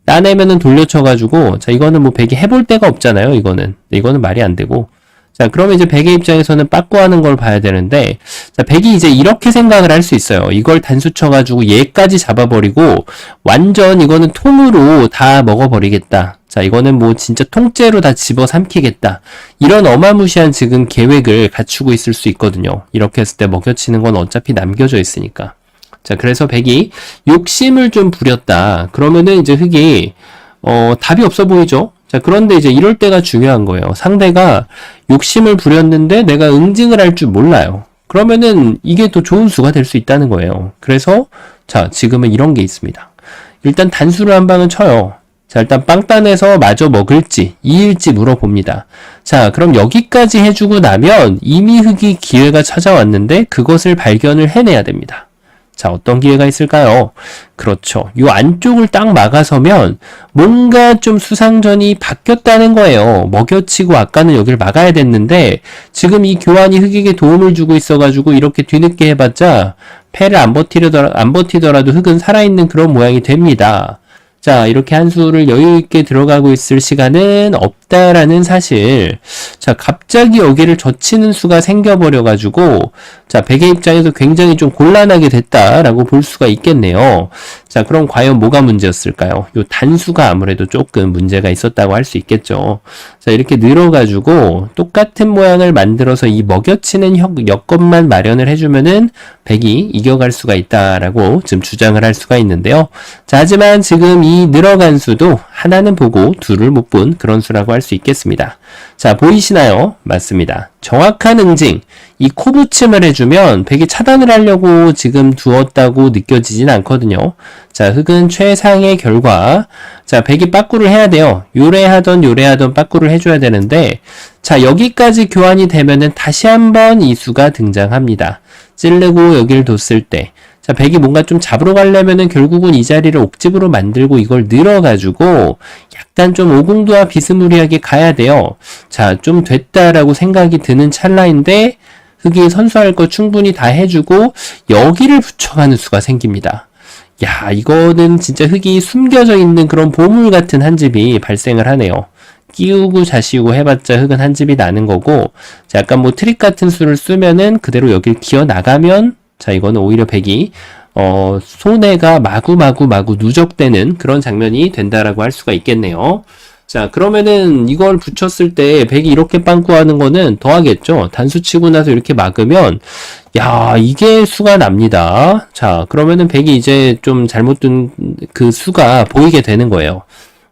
따내면은 돌려쳐가지고, 자, 이거는 뭐 백이 해볼 데가 없잖아요, 이거는. 이거는 말이 안 되고. 자, 그러면 이제 백의 입장에서는 빠꾸하는 걸 봐야 되는데, 자, 백이 이제 이렇게 생각을 할 수 있어요. 이걸 단수 쳐가지고 얘까지 잡아버리고, 완전 이거는 통으로 다 먹어버리겠다. 자, 이거는 뭐 진짜 통째로 다 집어삼키겠다. 이런 어마무시한 지금 계획을 갖추고 있을 수 있거든요. 이렇게 했을 때 먹여치는 건 어차피 남겨져 있으니까. 자, 그래서 백이 욕심을 좀 부렸다. 그러면은 이제 흑이, 답이 없어 보이죠? 자, 그런데 이제 이럴 때가 중요한 거예요. 상대가 욕심을 부렸는데 내가 응징을 할 줄 몰라요. 그러면은 이게 더 좋은 수가 될 수 있다는 거예요. 그래서, 자, 지금은 이런 게 있습니다. 일단 단수를 한 방은 쳐요. 자, 일단 빵단에서 마저 먹을지, 이일지 물어봅니다. 자, 그럼 여기까지 해주고 나면 이미 흑이 기회가 찾아왔는데 그것을 발견을 해내야 됩니다. 자, 어떤 기회가 있을까요? 그렇죠. 요 안쪽을 딱 막아서면 뭔가 좀 수상전이 바뀌었다는 거예요. 먹여치고 아까는 여기를 막아야 됐는데 지금 이 교환이 흑에게 도움을 주고 있어가지고 이렇게 뒤늦게 해봤자 패를 안 버티더라도 흑은 살아있는 그런 모양이 됩니다. 자, 이렇게 한 수를 여유있게 들어가고 있을 시간은 없다라는 사실. 자, 갑자기 여기를 젖히는 수가 생겨버려가지고, 자, 백의 입장에서 굉장히 좀 곤란하게 됐다라고 볼 수가 있겠네요. 자, 그럼 과연 뭐가 문제였을까요? 요 단수가 아무래도 조금 문제가 있었다고 할 수 있겠죠. 자, 이렇게 늘어가지고, 똑같은 모양을 만들어서 이 먹여치는 여건만 마련을 해주면은, 백이 이겨갈 수가 있다라고 지금 주장을 할 수가 있는데요. 자, 하지만 지금 이 늘어간 수도 하나는 보고 둘을 못 본 그런 수라고 할 수 있겠습니다. 자, 보이시나요? 맞습니다. 정확한 응징, 이 코붙임을 해주면 백이 차단을 하려고 지금 두었다고 느껴지진 않거든요. 자, 흑은 최상의 결과. 자, 백이 빠꾸를 해야 돼요. 요래하던 빠꾸를 해줘야 되는데, 자, 여기까지 교환이 되면은 다시 한번 이 수가 등장합니다. 찌르고 여기를 뒀을 때, 자, 백이 뭔가 좀 잡으러 가려면은 결국은 이 자리를 옥집으로 만들고 이걸 늘어가지고 약간 좀 오공도와 비스무리하게 가야 돼요. 자, 좀 됐다라고 생각이 드는 찰나인데 흑이 선수할 거 충분히 다 해주고 여기를 붙여가는 수가 생깁니다. 야, 이거는 진짜 흑이 숨겨져 있는 그런 보물 같은 한 집이 발생을 하네요. 끼우고 자시우고 해봤자 흑은 한 집이 나는 거고, 자, 약간 뭐 트릭 같은 수를 쓰면은 그대로 여길 기어 나가면, 자, 이거는 오히려 백이 손해가 마구 누적되는 그런 장면이 된다라고 할 수가 있겠네요. 자, 그러면은 이걸 붙였을 때 백이 이렇게 빵꾸하는 거는 더 하겠죠. 단수 치고 나서 이렇게 막으면 야, 이게 수가 납니다. 자, 그러면은 백이 이제 좀 잘못 둔 그 수가 보이게 되는 거예요.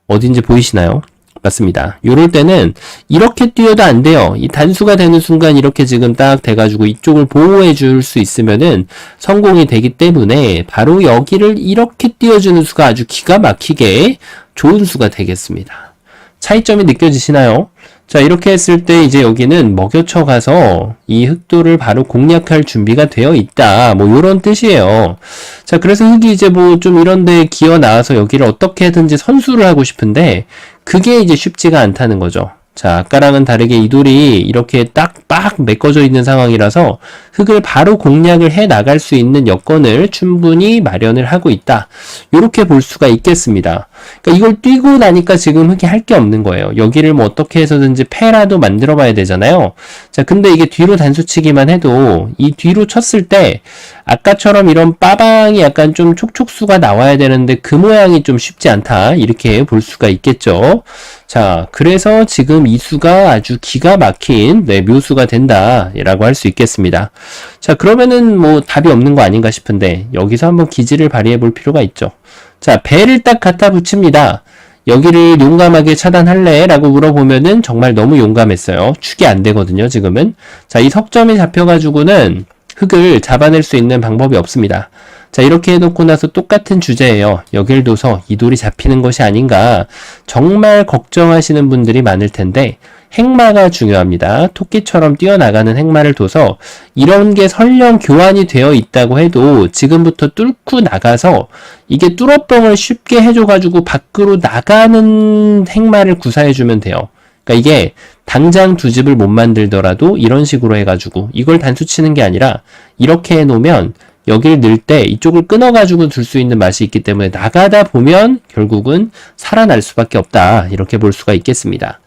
어딘지 보이시나요? 맞습니다. 요럴 때는 이렇게 뛰어도 안 돼요. 이 단수가 되는 순간 이렇게 지금 딱 돼가지고 이쪽을 보호해 줄 수 있으면은 성공이 되기 때문에 바로 여기를 이렇게 띄워주는 수가 아주 기가 막히게 좋은 수가 되겠습니다. 차이점이 느껴지시나요? 자, 이렇게 했을 때 이제 여기는 먹여쳐 가서 이 흑도를 바로 공략할 준비가 되어 있다. 뭐 요런 뜻이에요. 자, 그래서 흑이 이제 뭐 좀 이런 데 기어 나와서 여기를 어떻게든지 선수를 하고 싶은데 그게 이제 쉽지가 않다는 거죠. 자, 아까랑은 다르게 이 돌이 이렇게 딱 메꿔져 있는 상황이라서 흑을 바로 공략을 해 나갈 수 있는 여건을 충분히 마련을 하고 있다. 이렇게 볼 수가 있겠습니다. 그러니까 이걸 뛰고 나니까 지금 흑이 할 게 없는 거예요. 여기를 뭐 어떻게 해서든지 패라도 만들어 봐야 되잖아요. 자, 근데 이게 뒤로 단수치기만 해도 이 뒤로 쳤을 때 아까처럼 이런 빠방이 약간 좀 촉촉수가 나와야 되는데 그 모양이 좀 쉽지 않다. 이렇게 볼 수가 있겠죠. 자, 그래서 지금 이 수가 아주 기가 막힌 묘수가 된다라고 할 수 있겠습니다. 자, 그러면은 뭐 답이 없는 거 아닌가 싶은데 여기서 한번 기지를 발휘해 볼 필요가 있죠. 자, 배를 딱 갖다 붙입니다. 여기를 용감하게 차단할래? 라고 물어보면은 정말 너무 용감했어요. 축이 안 되거든요, 지금은. 자, 이 석점이 잡혀가지고는 흑을 잡아낼 수 있는 방법이 없습니다. 자, 이렇게 해놓고 나서 똑같은 주제예요. 여길 둬서 이 돌이 잡히는 것이 아닌가 정말 걱정하시는 분들이 많을 텐데 행마가 중요합니다. 토끼처럼 뛰어나가는 행마를 둬서 이런 게 설령 교환이 되어 있다고 해도 지금부터 뚫고 나가서 이게 뚫어뻥을 쉽게 해줘가지고 밖으로 나가는 행마를 구사해주면 돼요. 그러니까 이게 당장 두 집을 못 만들더라도 이런 식으로 해가지고 이걸 단수 치는 게 아니라 이렇게 해놓으면 여기를 넣을 때 이쪽을 끊어가지고 둘 수 있는 맛이 있기 때문에 나가다 보면 결국은 살아날 수밖에 없다. 이렇게 볼 수가 있겠습니다.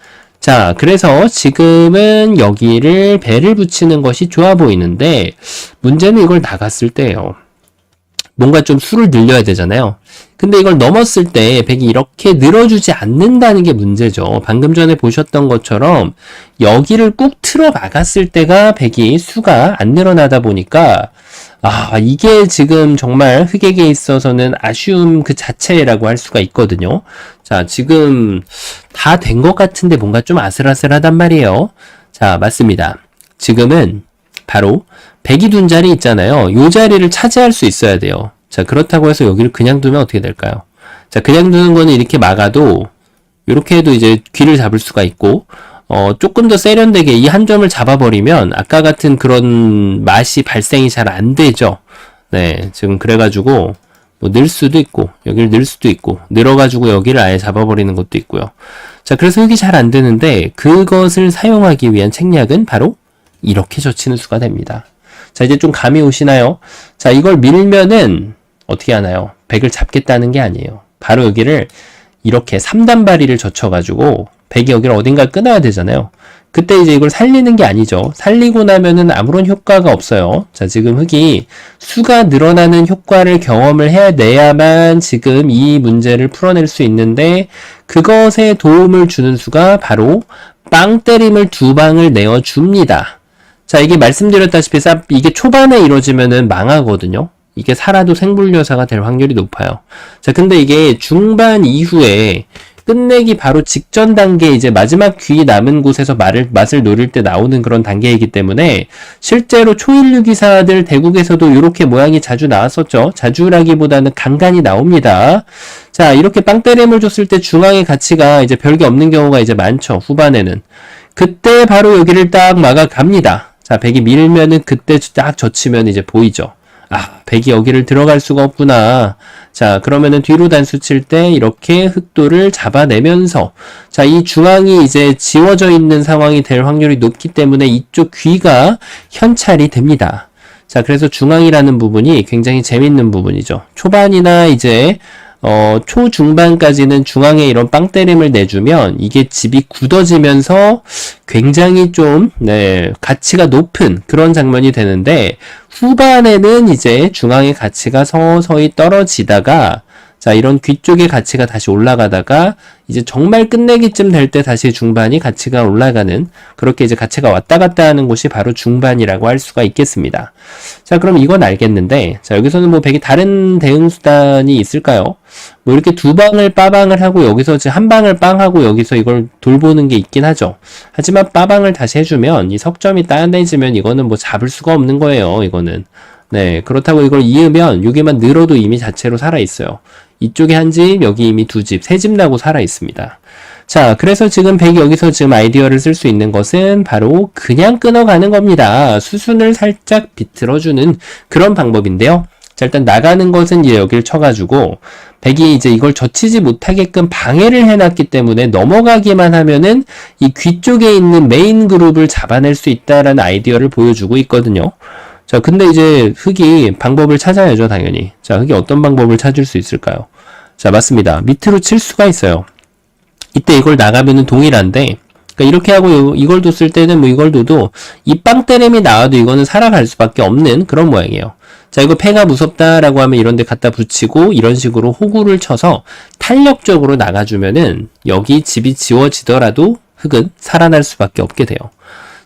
자, 그래서 지금은 여기를 배를 붙이는 것이 좋아 보이는데 문제는 이걸 나갔을 때예요. 뭔가 좀 수를 늘려야 되잖아요. 근데 이걸 넘었을 때 백이 이렇게 늘어주지 않는다는 게 문제죠. 방금 전에 보셨던 것처럼 여기를 꾹 틀어 막았을 때가 백이 수가 안 늘어나다 보니까 이게 지금 정말 흑에게 있어서는 아쉬움 그 자체라고 할 수가 있거든요. 자, 지금 다 된 것 같은데 뭔가 좀 아슬아슬하단 말이에요. 자, 맞습니다. 지금은 바로 백이 둔 자리 있잖아요. 이 자리를 차지할 수 있어야 돼요. 자, 그렇다고 해서 여기를 그냥 두면 어떻게 될까요? 자, 그냥 두는 거는 이렇게 막아도 이렇게 해도 이제 귀를 잡을 수가 있고 조금 더 세련되게 이 한 점을 잡아버리면 아까 같은 그런 맛이 발생이 잘 안 되죠. 네, 지금 그래가지고 뭐 늘 수도 있고 여기를 늘 수도 있고 늘어가지고 여기를 아예 잡아버리는 것도 있고요. 자, 그래서 여기 잘 안 되는데 그것을 사용하기 위한 책략은 바로 이렇게 젖히는 수가 됩니다. 자, 이제 좀 감이 오시나요? 자, 이걸 밀면은 어떻게 하나요? 백을 잡겠다는 게 아니에요. 바로 여기를 이렇게 3단바리를 젖혀가지고 백이 여기를 어딘가 끊어야 되잖아요. 그때 이제 이걸 살리는 게 아니죠. 살리고 나면은 아무런 효과가 없어요. 자, 지금 흑이 수가 늘어나는 효과를 경험을 해내야만 지금 이 문제를 풀어낼 수 있는데 그것에 도움을 주는 수가 바로 빵 때림을 2방을 내어줍니다. 자, 이게 말씀드렸다시피 이게 초반에 이루어지면은 망하거든요. 이게 살아도 생불려사가 될 확률이 높아요. 자, 근데 이게 중반 이후에 끝내기 바로 직전 단계 이제 마지막 귀 남은 곳에서 맛을 노릴 때 나오는 그런 단계이기 때문에 실제로 초일류 기사들 대국에서도 이렇게 모양이 자주 나왔었죠. 자주라기보다는 간간히 나옵니다. 자, 이렇게 빵때림을 줬을 때 중앙의 가치가 이제 별게 없는 경우가 이제 많죠. 후반에는. 그때 바로 여기를 딱 막아갑니다. 자, 백이 밀면은 그때 딱 젖히면 이제 보이죠. 백이 여기를 들어갈 수가 없구나. 자, 그러면은 뒤로 단수 칠 때 이렇게 흑도를 잡아내면서 자, 이 중앙이 이제 지워져 있는 상황이 될 확률이 높기 때문에 이쪽 귀가 현찰이 됩니다. 자, 그래서 중앙이라는 부분이 굉장히 재밌는 부분이죠. 초반이나 이제 초중반까지는 중앙에 이런 빵때림을 내주면 이게 집이 굳어지면서 굉장히 좀, 가치가 높은 그런 장면이 되는데 후반에는 이제 중앙의 가치가 서서히 떨어지다가 자, 이런 귀 쪽의 가치가 다시 올라가다가 이제 정말 끝내기쯤 될 때 다시 중반이 가치가 올라가는 그렇게 이제 가치가 왔다 갔다 하는 곳이 바로 중반이라고 할 수가 있겠습니다. 자, 그럼 이건 알겠는데 자, 여기서는 뭐 백이 다른 대응 수단이 있을까요? 뭐 이렇게 2방을 빠방을 하고 여기서 이제 한 방을 빵하고 여기서 이걸 돌보는 게 있긴 하죠. 하지만 빠방을 다시 해주면 이 석점이 따내지면 이거는 뭐 잡을 수가 없는 거예요. 이거는. 네, 그렇다고 이걸 이으면 여기만 늘어도 이미 자체로 살아있어요. 이쪽에 한 집, 여기 이미 2집, 3집 나고 살아있습니다. 자, 그래서 지금 백이 여기서 지금 아이디어를 쓸 수 있는 것은 바로 그냥 끊어가는 겁니다. 수순을 살짝 비틀어주는 그런 방법인데요. 자, 일단 나가는 것은 이제 여기를 쳐가지고 백이 이제 이걸 젖히지 못하게끔 방해를 해놨기 때문에 넘어가기만 하면은 이 귀 쪽에 있는 메인 그룹을 잡아낼 수 있다라는 아이디어를 보여주고 있거든요. 자, 근데 이제 흑이 방법을 찾아야죠, 당연히. 자, 흑이 어떤 방법을 찾을 수 있을까요? 자, 맞습니다. 밑으로 칠 수가 있어요. 이때 이걸 나가면은 동일한데, 그러니까 이렇게 하고 이걸 뒀을 때는 뭐 이걸 둬도 이 빵때림이 나와도 이거는 살아갈 수밖에 없는 그런 모양이에요. 자, 이거 패가 무섭다라고 하면 이런 데 갖다 붙이고 이런 식으로 호구를 쳐서 탄력적으로 나가주면은 여기 집이 지워지더라도 흑은 살아날 수밖에 없게 돼요.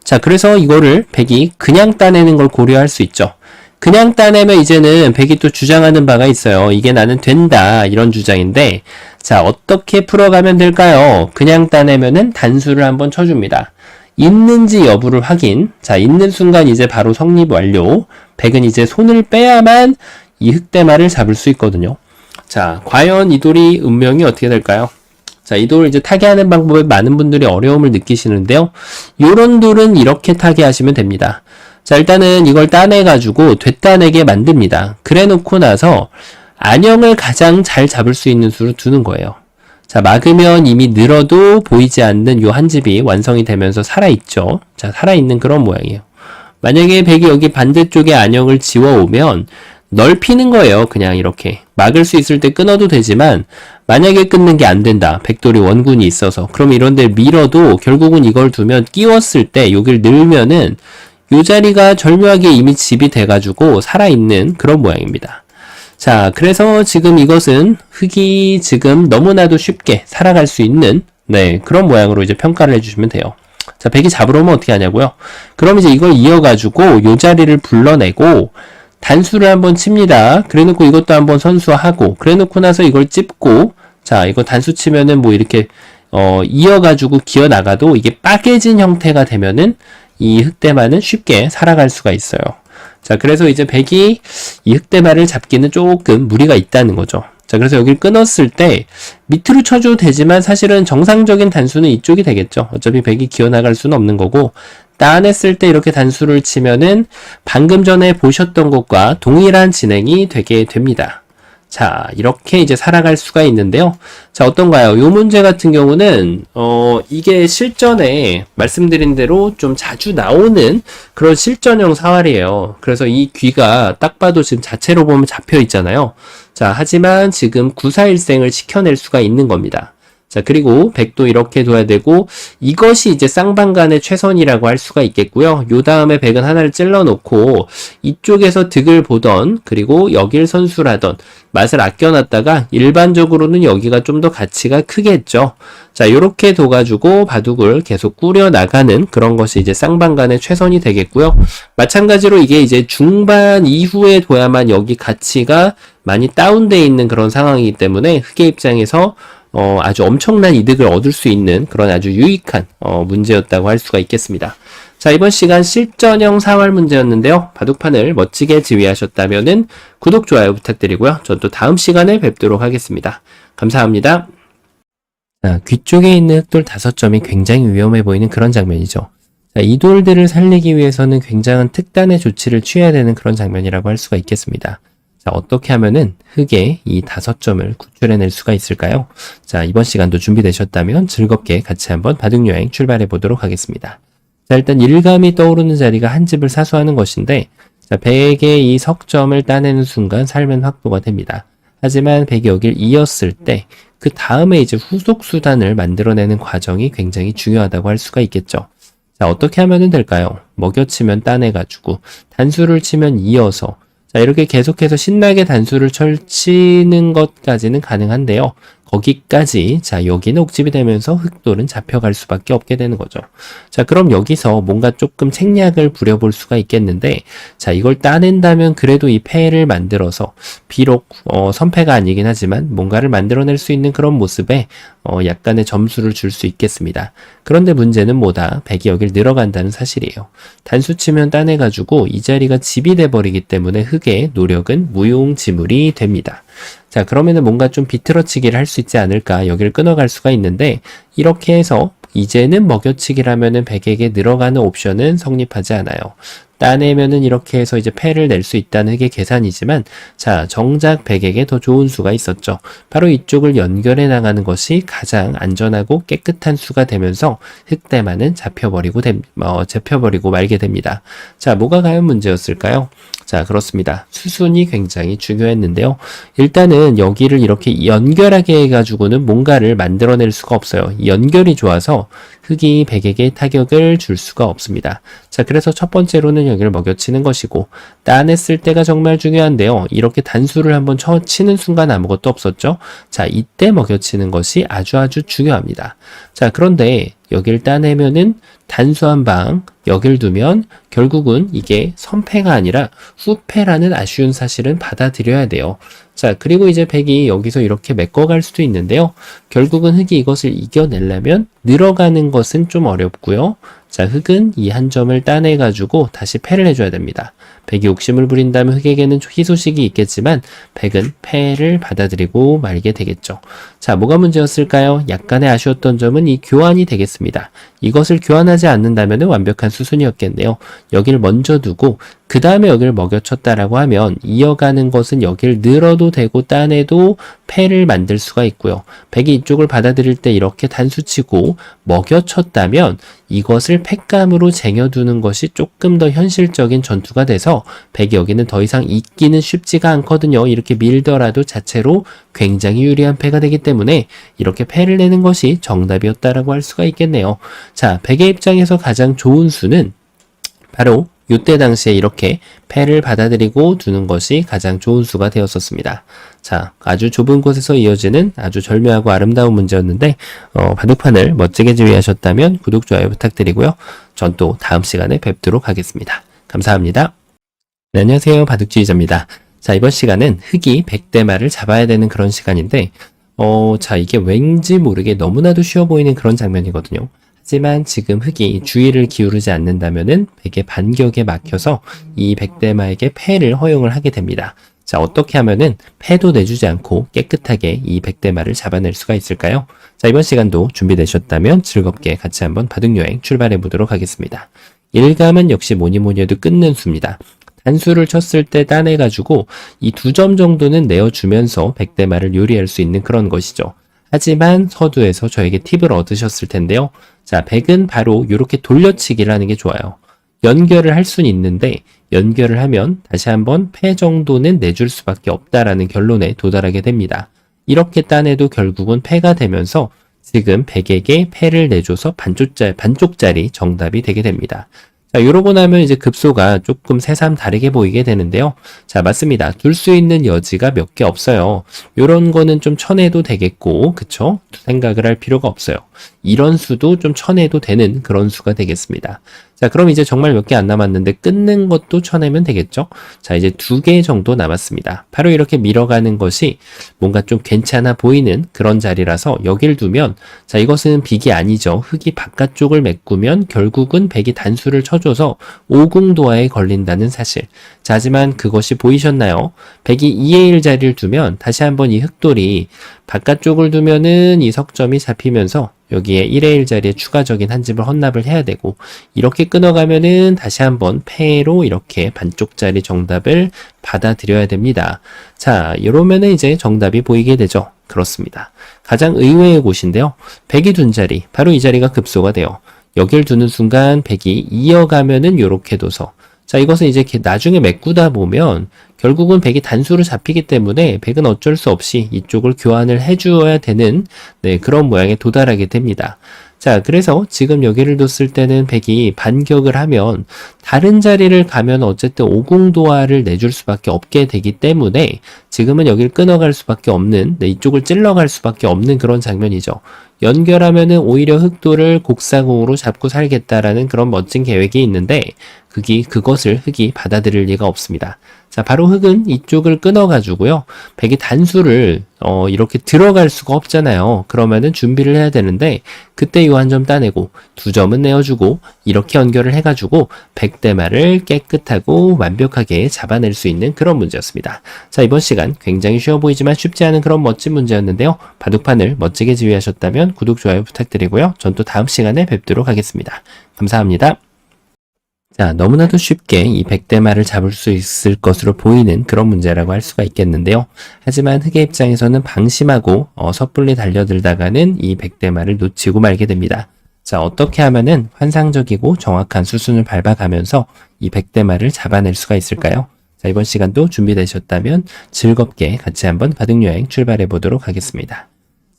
자, 그래서 이거를 백이 그냥 따내는 걸 고려할 수 있죠. 그냥 따내면 이제는 백이 또 주장하는 바가 있어요. 이게 나는 된다 이런 주장인데 자, 어떻게 풀어가면 될까요? 그냥 따내면은 단수를 한번 쳐줍니다. 있는지 여부를 확인. 자, 있는 순간 이제 바로 성립 완료. 백은 이제 손을 빼야만 이 흑대마를 잡을 수 있거든요. 자, 과연 이 돌이 운명이 어떻게 될까요? 자, 이 돌을 이제 타개하는 방법에 많은 분들이 어려움을 느끼시는데요. 요런 돌은 이렇게 타개하시면 됩니다. 자, 일단은 이걸 따내가지고 되따내게 만듭니다. 그래 놓고 나서 안형을 가장 잘 잡을 수 있는 수로 두는 거예요. 자, 막으면 이미 늘어도 보이지 않는 요 한 집이 완성이 되면서 살아있죠. 자, 살아있는 그런 모양이에요. 만약에 백이 여기 반대쪽에 안형을 지워오면 넓히는 거예요. 그냥 이렇게. 막을 수 있을 때 끊어도 되지만 만약에 끊는 게 안 된다. 백돌이 원군이 있어서. 그럼 이런 데 밀어도 결국은 이걸 두면 끼웠을 때 여기를 늘면은 이 자리가 절묘하게 이미 집이 돼가지고 살아있는 그런 모양입니다. 자, 그래서 지금 이것은 흙이 지금 너무나도 쉽게 살아갈 수 있는 그런 모양으로 이제 평가를 해주시면 돼요. 자, 백이 잡으러 오면 어떻게 하냐고요? 그럼 이제 이걸 이어가지고 이 자리를 불러내고 단수를 한번 칩니다. 그래 놓고 이것도 한번 선수하고 그래 놓고 나서 이걸 찝고 자, 이거 단수 치면은 뭐 이렇게 이어가지고 기어 나가도 이게 빠개진 형태가 되면은 이 흑대마는 쉽게 살아갈 수가 있어요. 자, 그래서 이제 백이 이 흑대마를 잡기는 조금 무리가 있다는 거죠. 자, 그래서 여기를 끊었을 때 밑으로 쳐줘도 되지만 사실은 정상적인 단수는 이쪽이 되겠죠. 어차피 백이 기어나갈 수는 없는 거고 따냈을 때 이렇게 단수를 치면은 방금 전에 보셨던 것과 동일한 진행이 되게 됩니다. 자, 이렇게 이제 살아갈 수가 있는데요. 자, 어떤가요? 요 문제 같은 경우는 이게 실전에 말씀드린 대로 좀 자주 나오는 그런 실전형 사활이에요. 그래서 이 귀가 딱 봐도 지금 자체로 보면 잡혀 있잖아요. 자, 하지만 지금 구사일생을 시켜낼 수가 있는 겁니다. 자, 그리고 백도 이렇게 둬야 되고 이것이 이제 쌍방간의 최선이라고 할 수가 있겠고요. 요 다음에 백은 하나를 찔러 놓고 이쪽에서 득을 보던 그리고 여길 선수라던 맛을 아껴놨다가 일반적으로는 여기가 좀 더 가치가 크겠죠. 자, 요렇게 둬가지고 바둑을 계속 꾸려 나가는 그런 것이 이제 쌍방간의 최선이 되겠고요. 마찬가지로 이게 이제 중반 이후에 둬야만 여기 가치가 많이 다운되어 있는 그런 상황이기 때문에 흑의 입장에서 아주 엄청난 이득을 얻을 수 있는 그런 아주 유익한 문제였다고 할 수가 있겠습니다. 자, 이번 시간 실전형 사활 문제였는데요. 바둑판을 멋지게 지휘하셨다면은 구독, 좋아요 부탁드리고요. 전 또 다음 시간에 뵙도록 하겠습니다. 감사합니다. 자, 귀 쪽에 있는 흑돌 5점이 굉장히 위험해 보이는 그런 장면이죠. 자, 이 돌들을 살리기 위해서는 굉장한 특단의 조치를 취해야 되는 그런 장면이라고 할 수가 있겠습니다. 자, 어떻게 하면은 흑의 이 5점을 구출해낼 수가 있을까요? 자, 이번 시간도 준비되셨다면 즐겁게 같이 한번 바둑여행 출발해 보도록 하겠습니다. 자, 일단 일감이 떠오르는 자리가 한 집을 사수하는 것인데, 자, 백의 이 석점을 따내는 순간 살면 확보가 됩니다. 하지만 백이 여길 이었을 때, 그 다음에 이제 후속 수단을 만들어내는 과정이 굉장히 중요하다고 할 수가 있겠죠. 자, 어떻게 하면 될까요? 먹여치면 따내가지고, 단수를 치면 이어서, 자, 이렇게 계속해서 신나게 단수를 치는 것까지는 가능한데요. 거기까지, 자, 여기는 옥집이 되면서 흑돌은 잡혀갈 수밖에 없게 되는 거죠. 자, 그럼 여기서 뭔가 조금 책략을 부려볼 수가 있겠는데, 자, 이걸 따낸다면 그래도 이 패를 만들어서, 비록, 선패가 아니긴 하지만 뭔가를 만들어낼 수 있는 그런 모습에, 약간의 점수를 줄 수 있겠습니다. 그런데 문제는 뭐다? 백이 여길 늘어간다는 사실이에요. 단수 치면 따내가지고 이 자리가 집이 돼버리기 때문에 흑의 노력은 무용지물이 됩니다. 자, 그러면은 뭔가 좀 비틀어치기를 할 수 있지 않을까? 여기를 끊어갈 수가 있는데, 이렇게 해서 이제는 먹여치기라면은 백에게 늘어가는 옵션은 성립하지 않아요. 따내면은 이렇게 해서 이제 패를 낼 수 있다는 흑의 계산이지만, 자, 정작 백에게 더 좋은 수가 있었죠. 바로 이쪽을 연결해 나가는 것이 가장 안전하고 깨끗한 수가 되면서 흑대만은 잡혀버리고 말게 됩니다. 자, 뭐가 과연 문제였을까요? 자, 그렇습니다. 수순이 굉장히 중요했는데요. 일단은 여기를 이렇게 연결하게 해가지고는 뭔가를 만들어낼 수가 없어요. 연결이 좋아서 흑이 백에게 타격을 줄 수가 없습니다. 자, 그래서 첫 번째로는 여기를 먹여치는 것이고, 따냈을 때가 정말 중요한데요. 이렇게 단수를 한번 치는 순간 아무것도 없었죠. 자, 이때 먹여치는 것이 아주 중요합니다. 자, 그런데 여길 따내면은 단수 한 방, 여길 두면 결국은 이게 선패가 아니라 후패라는 아쉬운 사실은 받아들여야 돼요. 자, 그리고 이제 백이 여기서 이렇게 메꿔갈 수도 있는데요. 결국은 흑이 이것을 이겨내려면 늘어가는 것은 좀 어렵고요. 자, 흑은 이 한 점을 따내가지고 다시 패를 해줘야 됩니다. 백이 욕심을 부린다면 흑에게는 희소식이 있겠지만 백은 패를 받아들이고 말게 되겠죠. 자, 뭐가 문제였을까요? 약간의 아쉬웠던 점은 이 교환이 되겠습니다. 이것을 교환하지 않는다면 완벽한 수순이었겠네요. 여기를 먼저 두고 그 다음에 여기를 먹여쳤다라고 하면 이어가는 것은 여기를 늘어도 되고 따내도 패를 만들 수가 있고요. 백이 이쪽을 받아들일 때 이렇게 단수치고 먹여쳤다면 이것을 팩감으로 쟁여두는 것이 조금 더 현실적인 전투가 돼서 백이 여기는 더 이상 있기는 쉽지가 않거든요. 이렇게 밀더라도 자체로 굉장히 유리한 패가 되기 때문에 이렇게 패를 내는 것이 정답이었다라고 할 수가 있겠네요. 자, 백의 입장에서 가장 좋은 수는 바로 이때 당시에 이렇게 패를 받아들이고 두는 것이 가장 좋은 수가 되었었습니다. 자, 아주 좁은 곳에서 이어지는 아주 절묘하고 아름다운 문제였는데 바둑판을 멋지게 지휘하셨다면 구독, 좋아요 부탁드리고요. 전 또 다음 시간에 뵙도록 하겠습니다. 감사합니다. 네, 안녕하세요. 바둑지휘자입니다. 자, 이번 시간은 흑이 백대마를 잡아야 되는 그런 시간인데 자, 이게 왠지 모르게 너무나도 쉬워 보이는 그런 장면이거든요. 하지만 지금 흑이 주의를 기울이지 않는다면은 백의 반격에 막혀서 이 백대마에게 패를 허용을 하게 됩니다. 자, 어떻게 하면은 패도 내주지 않고 깨끗하게 이 백대마를 잡아낼 수가 있을까요? 자, 이번 시간도 준비되셨다면 즐겁게 같이 한번 바둑여행 출발해 보도록 하겠습니다. 일감은 역시 뭐니 해도 끊는 수입니다. 단수를 쳤을 때 따내가지고 이 2점 정도는 내어주면서 백대마를 요리할 수 있는 그런 것이죠. 하지만 서두에서 저에게 팁을 얻으셨을 텐데요. 자, 백은 바로 이렇게 돌려치기를 하는 게 좋아요. 연결을 할 수는 있는데 연결을 하면 다시 한번 패 정도는 내줄 수밖에 없다라는 결론에 도달하게 됩니다. 이렇게 따내도 결국은 패가 되면서 지금 백에게 패를 내줘서 반쪽짜리 정답이 되게 됩니다. 자, 이러고 나면 이제 급소가 조금 새삼 다르게 보이게 되는데요. 자, 맞습니다. 둘 수 있는 여지가 몇 개 없어요. 요런 거는 좀 쳐내도 되겠고, 그쵸? 생각을 할 필요가 없어요. 이런 수도 좀 쳐내도 되는 그런 수가 되겠습니다. 자, 그럼 이제 정말 몇 개 안 남았는데 끊는 것도 쳐내면 되겠죠? 자, 이제 2개 정도 남았습니다. 바로 이렇게 밀어가는 것이 뭔가 좀 괜찮아 보이는 그런 자리라서 여길 두면, 자, 이것은 빅이 아니죠. 흑이 바깥쪽을 메꾸면 결국은 백이 단수를 쳐줘서 오궁도화에 걸린다는 사실. 자, 하지만 그것이 보이셨나요? 백이 2의 1 자리를 두면 다시 한번 이 흑돌이 바깥쪽을 두면은 이 석점이 잡히면서 여기에 1의 1 자리에 추가적인 한 집을 헌납을 해야 되고, 이렇게 끊어가면은 다시 한번 패로 이렇게 반쪽짜리 정답을 받아들여야 됩니다. 자, 이러면은 이제 정답이 보이게 되죠. 그렇습니다. 가장 의외의 곳인데요. 백이 둔 자리, 바로 이 자리가 급소가 돼요. 여길 두는 순간 백이 이어가면은 요렇게 둬서, 자, 이것은 이제 나중에 메꾸다 보면 결국은 백이 단수로 잡히기 때문에 백은 어쩔 수 없이 이쪽을 교환을 해주어야 되는 그런 모양에 도달하게 됩니다. 자, 그래서 지금 여기를 뒀을 때는 백이 반격을 하면 다른 자리를 가면 어쨌든 오궁도화를 내줄 수밖에 없게 되기 때문에 지금은 여기를 끊어갈 수밖에 없는, 이쪽을 찔러갈 수밖에 없는 그런 장면이죠. 연결하면은 오히려 흑도를 곡사공으로 잡고 살겠다라는 그런 멋진 계획이 있는데 그것을 흑이 받아들일 리가 없습니다. 자, 바로 흑은 이쪽을 끊어가지고요. 백이 단수를 이렇게 들어갈 수가 없잖아요. 그러면은 준비를 해야 되는데 그때 이 한 점 따내고 2점은 내어주고 이렇게 연결을 해가지고 백대마를 깨끗하고 완벽하게 잡아낼 수 있는 그런 문제였습니다. 자, 이번 시간 굉장히 쉬워 보이지만 쉽지 않은 그런 멋진 문제였는데요. 바둑판을 멋지게 지휘하셨다면 구독, 좋아요 부탁드리고요. 전 또 다음 시간에 뵙도록 하겠습니다. 감사합니다. 자, 너무나도 쉽게 이 백대마를 잡을 수 있을 것으로 보이는 그런 문제라고 할 수가 있겠는데요. 하지만 흑의 입장에서는 방심하고 섣불리 달려들다가는 이 백대마를 놓치고 말게 됩니다. 자, 어떻게 하면은 환상적이고 정확한 수순을 밟아가면서 이 백대마를 잡아낼 수가 있을까요? 자, 이번 시간도 준비되셨다면 즐겁게 같이 한번 바둑여행 출발해 보도록 하겠습니다.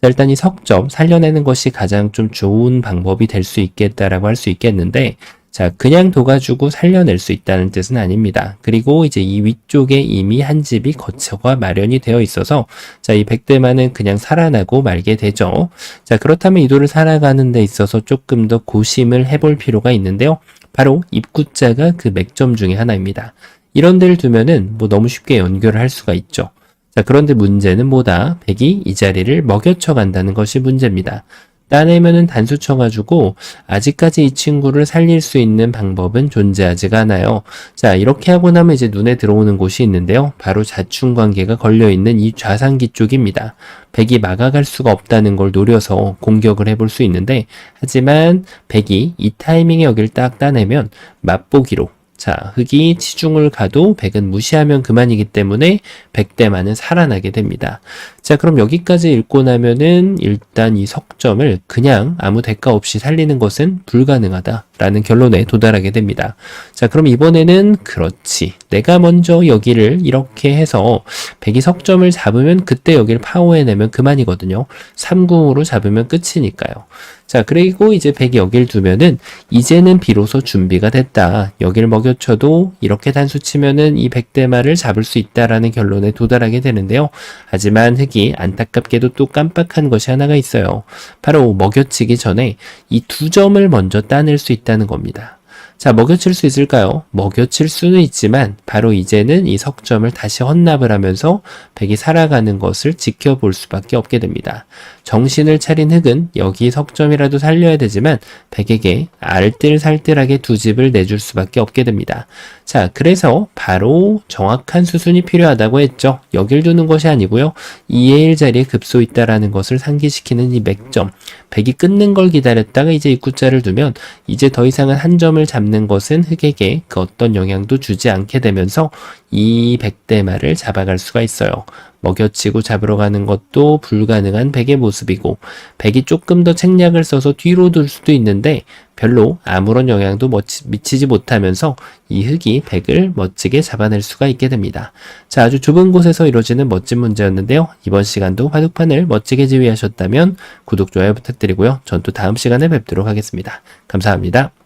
자, 일단 이 석점 살려내는 것이 가장 좀 좋은 방법이 될 수 있겠다라고 할 수 있겠는데, 자, 그냥 둬가지고 살려낼 수 있다는 뜻은 아닙니다. 그리고 이제 이 위쪽에 이미 한 집이 거처가 마련이 되어 있어서, 자, 이 백대마는 그냥 살아나고 말게 되죠. 자, 그렇다면 이 돌을 살아가는 데 있어서 조금 더 고심을 해볼 필요가 있는데요. 바로 입구자가 그 맥점 중에 하나입니다. 이런 데를 두면은 뭐 너무 쉽게 연결을 할 수가 있죠. 자, 그런데 문제는 뭐다? 백이 이 자리를 먹여쳐 간다는 것이 문제입니다. 따내면은 단수 쳐가지고 아직까지 이 친구를 살릴 수 있는 방법은 존재하지가 않아요. 자, 이렇게 하고 나면 이제 눈에 들어오는 곳이 있는데요. 바로 자충관계가 걸려있는 이 좌상기 쪽입니다. 백이 막아갈 수가 없다는 걸 노려서 공격을 해볼 수 있는데, 하지만 백이 이 타이밍에 여길 딱 따내면 맛보기로, 자, 흑이 치중을 가도 백은 무시하면 그만이기 때문에 백대만은 살아나게 됩니다. 자, 그럼 여기까지 읽고 나면은 일단 이 석점을 그냥 아무 대가 없이 살리는 것은 불가능하다라는 결론에 도달하게 됩니다. 자, 그럼 이번에는 그렇지. 내가 먼저 여기를 이렇게 해서 백이 석점을 잡으면 그때 여기를 파워해내면 그만이거든요. 3궁으로 잡으면 끝이니까요. 자, 그리고 이제 백이 여길 두면은 이제는 비로소 준비가 됐다. 여길 먹여쳐도 이렇게 단수 치면은 이 백대마를 잡을 수 있다라는 결론에 도달하게 되는데요. 하지만 흑이 안타깝게도 또 깜빡한 것이 하나가 있어요. 바로 먹여치기 전에 이 2점을 먼저 따낼 수 있다는 겁니다. 자, 먹여칠 수 있을까요? 먹여칠 수는 있지만 바로 이제는 이 석점을 다시 헌납을 하면서 백이 살아가는 것을 지켜볼 수밖에 없게 됩니다. 정신을 차린 흑은 여기 석점이라도 살려야 되지만 백에게 알뜰살뜰하게 두 집을 내줄 수밖에 없게 됩니다. 자, 그래서 바로 정확한 수순이 필요하다고 했죠. 여길 두는 것이 아니고요. 2의 1 자리에 급소 있다라는 것을 상기시키는 이 맥점. 백이 끊는 걸 기다렸다가 이제 입구자를 두면 이제 더 이상은 한 점을 잡는 것은 흑에게 그 어떤 영향도 주지 않게 되면서 이 백대마를 잡아갈 수가 있어요. 먹여치고 잡으러 가는 것도 불가능한 백의 모습이고, 백이 조금 더 책략을 써서 뒤로 둘 수도 있는데 별로 아무런 영향도 미치지 못하면서 이 흑이 백을 멋지게 잡아낼 수가 있게 됩니다. 자, 아주 좁은 곳에서 이루어지는 멋진 문제였는데요. 이번 시간도 바둑판을 멋지게 지휘하셨다면 구독, 좋아요 부탁드리고요. 전 또 다음 시간에 뵙도록 하겠습니다. 감사합니다.